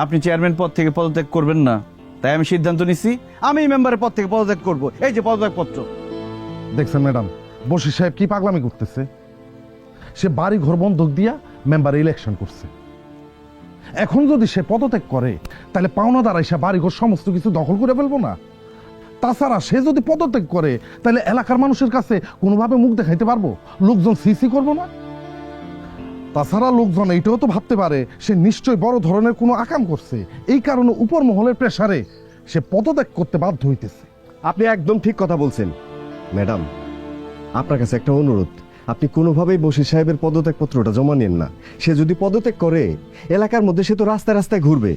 আপনি চেয়ারম্যান পদ থেকে পদত্যাগ করবেন না, তাই আমি সিদ্ধান্ত নিচ্ছি আমি মেম্বারের পদ থেকে পদত্যাগ করব। এই যে পদত্যাগ পত্র। দেখছেন ম্যাডাম, বশির সাহেব কি পাগলামি করতেছে? সে বাড়ি ঘর বন্ধক দিয়া মেম্বার ইলেকশন করছে। এখন যদি সে পদত্যাগ করে তাহলে পাওনাদার এসে বাড়ি ঘর সমস্ত কিছু দখল করে ফেলবো না? তাছাড়া সে যদি পদত্যাগ করে তাহলে এলাকার মানুষের কাছে কোনোভাবে মুখ দেখাইতে পারবো? লোকজন সিসি করবো না? তাছাড়া লোকজন এইটাও তো ভাবতে পারে সে নিশ্চয় বড় ধরনের কোনো আকাম করছে, এই কারণে উপর মহলের প্রেসারে সে পদত্যাগ করতে বাধ্য হইতেছে। আপনি একদম ঠিক কথা বলছেন ম্যাডাম। আপনার কাছে একটা অনুরোধ, আপনি কোনোভাবেই বশির সাহেবের পদত্যাগ পত্রটা জমা নেন না। সে যদি পদত্যাগ করে এলাকার মধ্যে সে তো রাস্তায় রাস্তায় ঘুরবে,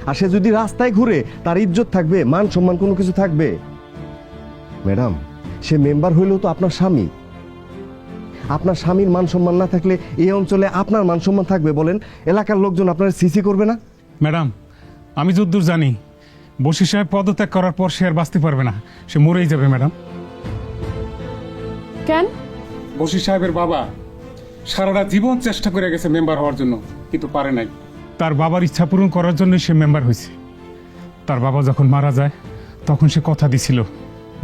আর সে যদি রাস্তায় ঘুরে তার ইজ্জত থাকবে, মান সম্মান কোনো কিছু থাকবে? ম্যাডাম, সে মেম্বার হইলেও তো আপনার স্বামী। আপনার স্বামীর মান সম্মান না থাকলে এই অঞ্চলে আপনার মান সম্মান থাকবে বলেন? এলাকার লোকজন আপনার সিসি করবে না? ম্যাডাম, আমি যতদূর জানি বশির সাহেব পদত্যাগ করার পর সে আর বাঁচতে পারবে না, সে মরেই যাবে ম্যাডাম। কেন? বশির সাহেবের বাবা সারাটা জীবন চেষ্টা করে গেছে মেম্বার হওয়ার জন্য, কিন্তু পারে নাই। তার বাবার ইচ্ছা পূরণ করার জন্য সে মেম্বার হয়েছে। তার বাবা যখন মারা যায় তখন সে কথা দিছিল,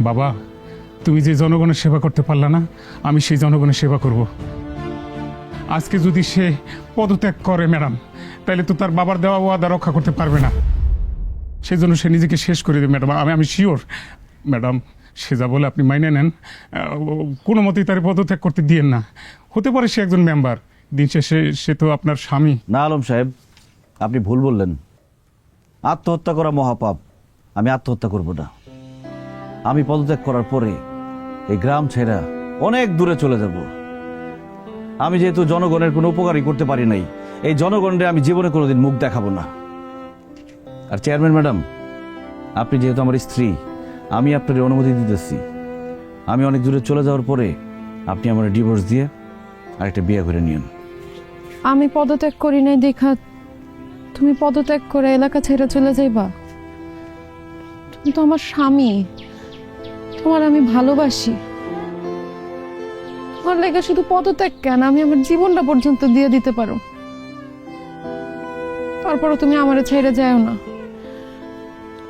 বাবা তুমি যে জনগণের সেবা করতে পারলা না, আমি সেই জনগণের সেবা করব। আজকে যদি সে পদত্যাগ করে ম্যাডাম, তাহলে তো তার বাবার দেওয়া ওয়াদা রক্ষা করতে পারবে না। সেজন্য সে নিজেকে শেষ করে দেবে ম্যাডাম। আমি শিওর ম্যাডাম, সে যা বলে আপনি মাইনে নেন, কোনো মতেই তার পদত্যাগ করতে দিয়েন না। হতে পারে সে একজন মেম্বার, দিন শেষে সে তো আপনার স্বামী। না আলম সাহেব, আপনি ভুল বললেন। আত্মহত্যা করা মহাপাপ। আমি আত্মহত্যা করব না। আমি পদত্যাগ করার পরে এই গ্রাম ছেড়ে অনেক দূরে চলে যাব। আমি যেহেতু জনগণের কোনো উপকারই করতে পারি নাই, এই জনগণের আমি জীবনে কোনোদিন মুখ দেখাবো না। আর চেয়ারম্যান ম্যাডাম, আপনি যেহেতু আমার স্ত্রী, আমি আপনার অনুমতি দিতেছি, আমি অনেক দূরে চলে যাওয়ার পরে আপনি আমার ডিভোর্স দিয়ে আরেকটা বিয়ে করে নিন। আমি পদত্যাগ করি নাই দেখা তুমি পদত্যাগ করে এলাকা ছেড়ে চলে যাইবা? তুমি তো আমার স্বামী, তোমার আমি ভালোবাসি। তোমার লেগে শুধু পদত্যাগ কেন, আমি আমার জীবনটা পর্যন্ত দিয়ে দিতে পারো। তারপরও তুমি আমারে ছেড়ে যাও না।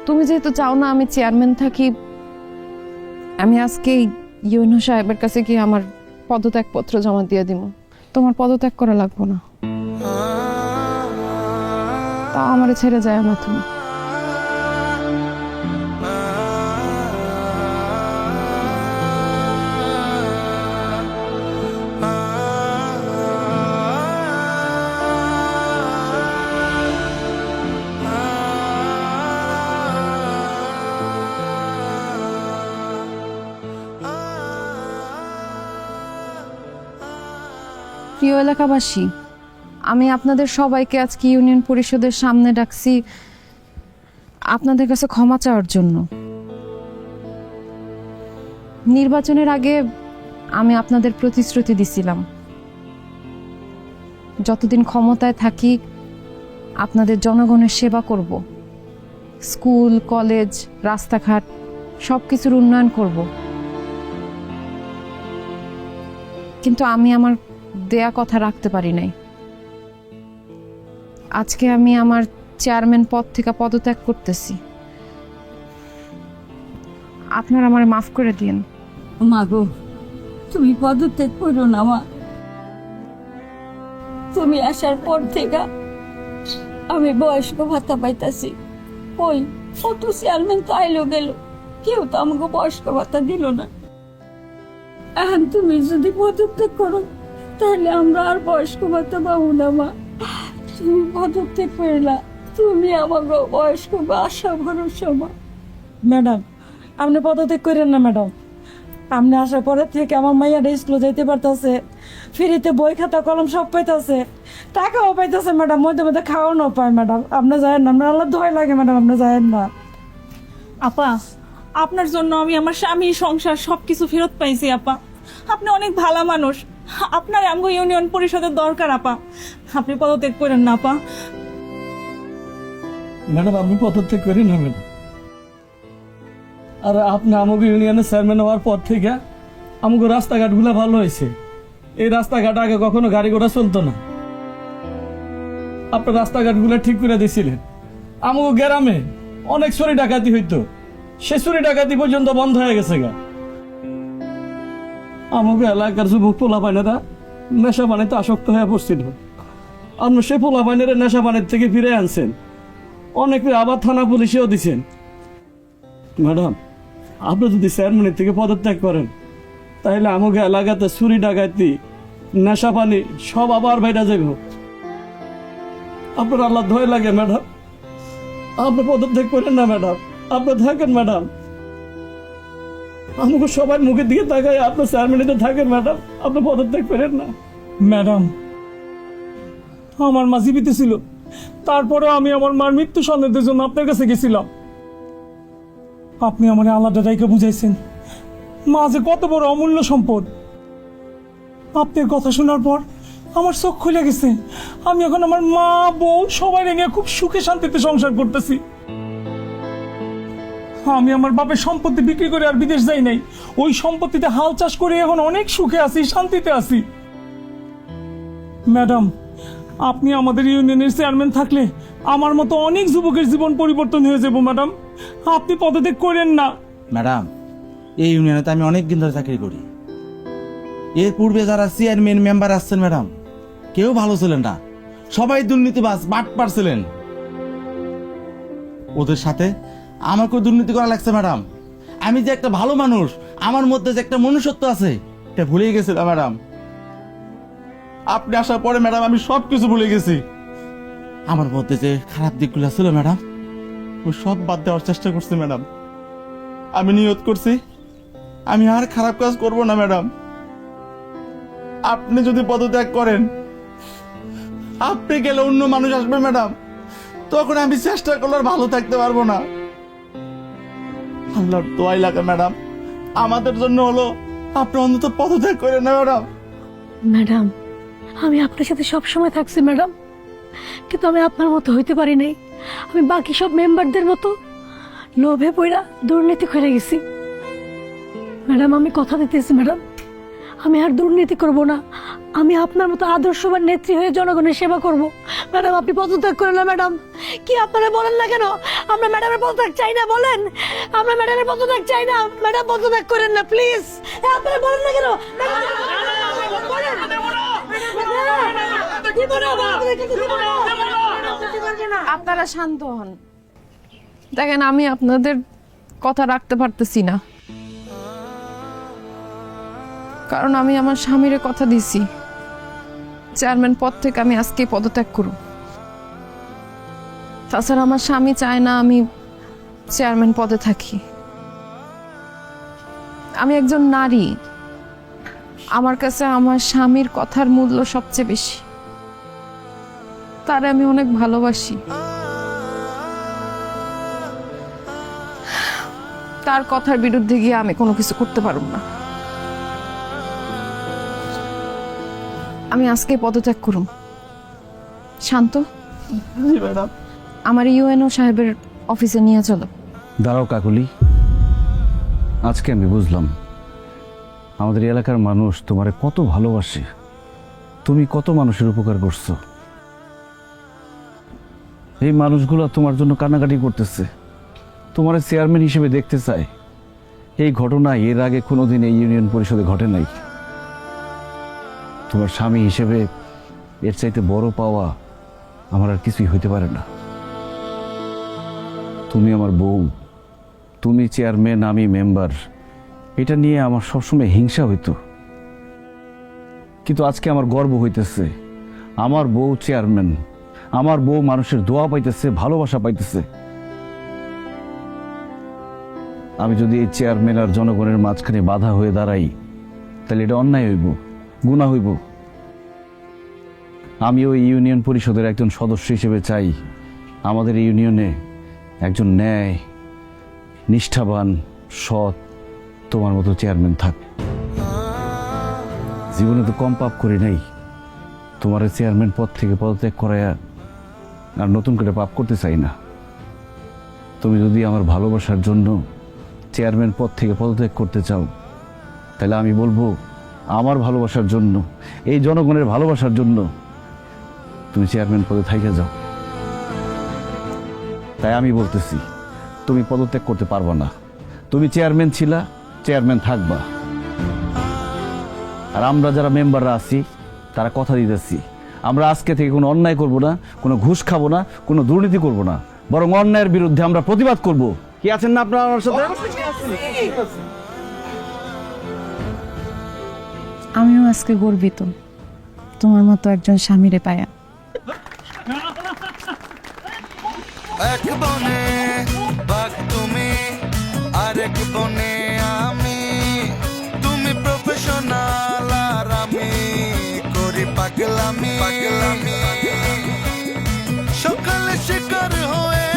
তুমি যেহেতু চাও না আমি চেয়ারম্যান থাকি, আমি আজকে ইউনো সাহেবের কাছে গিয়ে আমার পদত্যাগ পত্র জমা দিয়ে দিব। তোমার পদত্যাগ করা লাগবে না, তাও আমারে ছেড়ে যায় না তুমি। প্রিয় এলাকাবাসী, আমি আপনাদের সবাইকে আজকে ইউনিয়ন পরিষদের সামনে ডাকছি আপনাদের কাছে ক্ষমা চাওয়ার জন্য। নির্বাচনের আগে আমি আপনাদের প্রতিশ্রুতি দিছিলাম যতদিন ক্ষমতায় থাকি আপনাদের জনগণের সেবা করব, স্কুল কলেজ রাস্তাঘাট সবকিছুর উন্নয়ন করব। কিন্তু আমি আমার দেয়া কথা রাখতে পারি নাই। আজকে আমি আমার চেয়ারম্যান পদ থেকে পদত্যাগ করতেছি। আপনারা আমারে মাফ করে দিন। মা গো, তুমি পদত্যাগ করো না মা। তুমি আসার পর থেকে আমি বয়স্ক ভাতা পাইতাছি। ওই কত চেয়ারম্যান তো আইলো গেল, কেউ তো আমাকে বয়স্ক ভাতা দিল না। এখন তুমি যদি পদত্যাগ করো তাহলে আমরা আর বয়স্ক ভাতা পাবো না মা। তুমি পদত্যাগ করলা, তুমি আমাকে বয়স্ক আশা ভরসা মা। ম্যাডাম, আপনি পদত্যাগ করেন না ম্যাডাম। আপনি আসার পরের থেকে আমার মাইয়াটা স্কুলে যাইতে পারতেছে, ফ্রিতে বই খাতা কলম সব পাইতেছে, টাকাও পাইতেছে ম্যাডাম, মধ্যে মধ্যে খাওয়ানো পায় ম্যাডাম। আপনি যায়েন না, আপনার আল্লাহ দোহাই লাগে ম্যাডাম, আপনি যায়েন না। আপা, আপনার জন্য আমি আমার স্বামী সংসার সবকিছু ফেরত পাইছি আপা। আপনি অনেক ভালো মানুষ, আপনার আমগো ইউনিয়ন পরিষদের দরকার আপা। আপনি পদত্যাগ করেন না আপা। ম্যাডাম, আপনি পদত্যাগ করি না ম্যাডাম। আর আপনি আমাকে ইউনিয়নের চেয়ারম্যান হওয়ার পর থেকে আমাকে রাস্তাঘাটগুলো ভালো হয়েছে। এই রাস্তাঘাট আগে কখনো গাড়ি ঘোড়া চলতো না, আপনার রাস্তাঘাটগুলো ঠিক করে দিয়েছিলেন। আমাকে গ্রামে অনেক চুরি ডাকাতি হইতো, সে চুরি ডাকাতি পর্যন্ত বন্ধ হয়ে গেছে গা। আমাকে এলাকার যুবক পোলা পাইনেরা নেশা পানিতে আসক্ত হয়ে পড়ছিল। আপনার সে পোলা পাইনেরা নেশা পানির থেকে ফিরে আনছেন, অনেকে আবার থানা পুলিশেও দিচ্ছেন। ম্যাডাম, আপনি যদি চেয়ারম্যানের থেকে পদত্যাগ করেন তাহলে আমাকে এলাকাতে চুরি ডাকাতি নেশা পানি সব আবার বাইরে যাব। আপনার আল্লাহ ভয় লাগে ম্যাডাম, আপনি পদত্যাগ করেন না ম্যাডাম, আপনি থাকেন ম্যাডাম। আমাকে সবাই মুখের দিকে তাকায় আপনার চেয়ারম্যানে থাকেন ম্যাডাম, আপনি পদত্যাগ করেন না। ম্যাডাম, আমার মা জীবিত ছিল, তারপরে আমি আমার মার মৃত্যু সন্দেহের জন্য আপনার কাছে গেছিলাম। আপনি আমার আলাদা দায়িত্ব বুঝাইছেন, মা যে কত বড় অমূল্য সম্পদ। আপনার কথা শোনার পর আমার চোখ খুলে গেছে। আমি এখন আমার মা বউ সবাই নিয়ে খুব সুখে শান্তিতে সংসার করতেছি। আমি আমার বাপের সম্পত্তি বিক্রি করে আর বিদেশ যাই নাই, ওই সম্পত্তিতে হাল চাষ করে এখন অনেক সুখে আছি, শান্তিতে আছি। ম্যাডাম, আপনি আমাদের ইউনিয়নের চেয়ারম্যান থাকলে আমার মতো অনেক যুবকের জীবন পরিবর্তন হয়ে যাব ম্যাডাম, আপনি পদত্যাগ করেন না। ম্যাডাম, এই ইউনিয়নে তো আমি অনেক দিন ধরে চাকরি করি। এর পূর্বে যারা চেয়ারম্যান মেম্বার আসছেন ম্যাডাম, কেউ ভালো ছিলেন না, সবাই দুর্নীতিবাজ বাটপার ছিলেন। ওদের সাথে আমাকেও দুর্নীতি করা লাগছে ম্যাডাম। আমি যে একটা ভালো মানুষ, আমার মধ্যে যে একটা মনুষ্যত্ব আছে, এটা ভুলেই গেছিলাম ম্যাডাম। আপনি আসার পরে ম্যাডাম আমি সব কিছু ভুলে গেছি। আমার মধ্যে যে খারাপ দিকগুলো ছিল ম্যাডাম, ওই সব বাদ দেওয়ার চেষ্টা করছি ম্যাডাম। আমি নিয়ত করছি আমি আর খারাপ কাজ করব না ম্যাডাম। আপনি যদি পদত্যাগ করেন, আপনি গেলে অন্য মানুষ আসবে ম্যাডাম, তখন আমি চেষ্টা করলে আর ভালো থাকতে পারবো না। আল্লাহর দোয়াই লাগে ম্যাডাম, আমাদের জন্য হলো আপনি অন্তত পদত্যাগ করেন না ম্যাডাম। ম্যাডাম, আমি আপনার সাথে সব সময় থাকছি ম্যাডাম, কিন্তু আমি আপনার মতো হইতে পারি নাই। আমি বাকি সব মেম্বারদের মতো লোভে পড়া দুর্নীতি করে গেছি। ম্যাডাম, আমি কথা দিতেছি ম্যাডাম, আমি আর দুর্নীতি করব না। আমি আপনার মতো আদর্শবান নেত্রী হয়ে জনগণের সেবা করব। ম্যাডাম, আপনি পদত্যাগ করেন না ম্যাডাম। কি আপনারা বলেন না কেন আমরা ম্যাডামের পদত্যাগ চাই না? বলেন আমরা ম্যাডামের পদত্যাগ চাই না। ম্যাডাম, পদত্যাগ করেন না প্লিজ। আপনারা বলেন না কেন? আপনারা শান্ত হন। দেখেন, আমি আপনাদের কথা রাখতে পারতেছি না, কারণ আমি আমার স্বামীর কথা দিছি চেয়ারম্যান পদ থেকে আমি আজকে পদত্যাগ করব। তাছাড়া আমার স্বামী চায় না আমি চেয়ারম্যান পদে থাকি। আমি একজন নারী, আমার কাছে আমার স্বামীর কথার মূল্য সবচেয়ে বেশি। তারে আমি অনেক ভালোবাসি। তার কথার বিরুদ্ধে গিয়ে আমি কোনো কিছু করতে পারব না। আমি আজকে পদত্যাগ করুম। শান্ত, আমার ইউএনও সাহেবের অফিসে নিয়ে চলো। দাঁড়াও কাকুলি, আজকে আমি বুঝলাম আমাদের এলাকার মানুষ তোমারে কত ভালোবাসে, তুমি কত মানুষের উপকার করছো। এই মানুষগুলো তোমার জন্য কান্নাকাটি করতেছে, তোমার চেয়ারম্যান হিসেবে দেখতে চায়। এই ঘটনা এর আগে কোনোদিন এই ইউনিয়ন পরিষদে ঘটে নাই। তোমার স্বামী হিসেবে এর চাইতে বড় পাওয়া আমার আর কিছুই হইতে পারে না। তুমি আমার বউ, তুমি চেয়ারম্যান, আমি মেম্বার, এটা নিয়ে আমার সবসময় হিংসা হইতো, কিন্তু আজকে আমার গর্ব হইতেছে। আমার বউ চেয়ারম্যান, আমার বউ মানুষের দোয়া পাইতেছে, ভালোবাসা পাইতেছে। আমি যদি এই চেয়ারম্যান আর জনগণের মাঝখানে বাধা হয়ে দাঁড়াই, তাহলে এটা অন্যায় হইব, গুনাহ হইব। আমি ওই ইউনিয়ন পরিষদের একজন সদস্য হিসেবে চাই আমাদের ইউনিয়নে একজন ন্যায়, নিষ্ঠাবান, সৎ তোমার মতো চেয়ারম্যান থাক। জীবনে তো কম পাপ করি নাই, তোমার চেয়ারম্যান পদ থেকে পদত্যাগ করায়া আর নতুন করে পাপ করতে চাই না। তুমি যদি আমার ভালোবাসার জন্য চেয়ারম্যান পদ থেকে পদত্যাগ করতে চাও, তাহলে আমি বলবো আমার ভালোবাসার জন্য, এই জনগণের ভালোবাসার জন্য তুমি চেয়ারম্যান পদে থাইকা যাও। তাই আমি বলতেছি তুমি পদত্যাগ করতে পারবা না। তুমি চেয়ারম্যান ছিলা, চেয়ারম্যান থাকবা। আর আমরা যারা মেম্বাররা আছি তারা কথা দিতেছি, আমরা আজকে থেকে কোনো অন্যায় করব না, কোনো ঘুষ খাবো না, কোনো দুর্নীতি করব না, বরং অন্যায়ের বিরুদ্ধে আমরা প্রতিবাদ করব। কি আছেন না আপনারা আমার সাথে? আমিও আজকে গর্বিত তোমার মতো একজন স্বামীরে পায়া। এক বনে বাঘ তুমি, আরেক বনে আমি। তুমি প্রফেশনাল আর আমি করি পাগলামি। সকালে শিকার হয়ে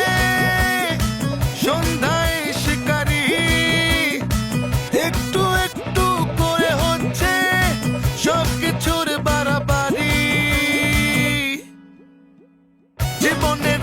সন্ধ্যায় শিকারি, একটু একটু করে হচ্ছে সব কিছুর বাড়াবাড়ি। জীবনে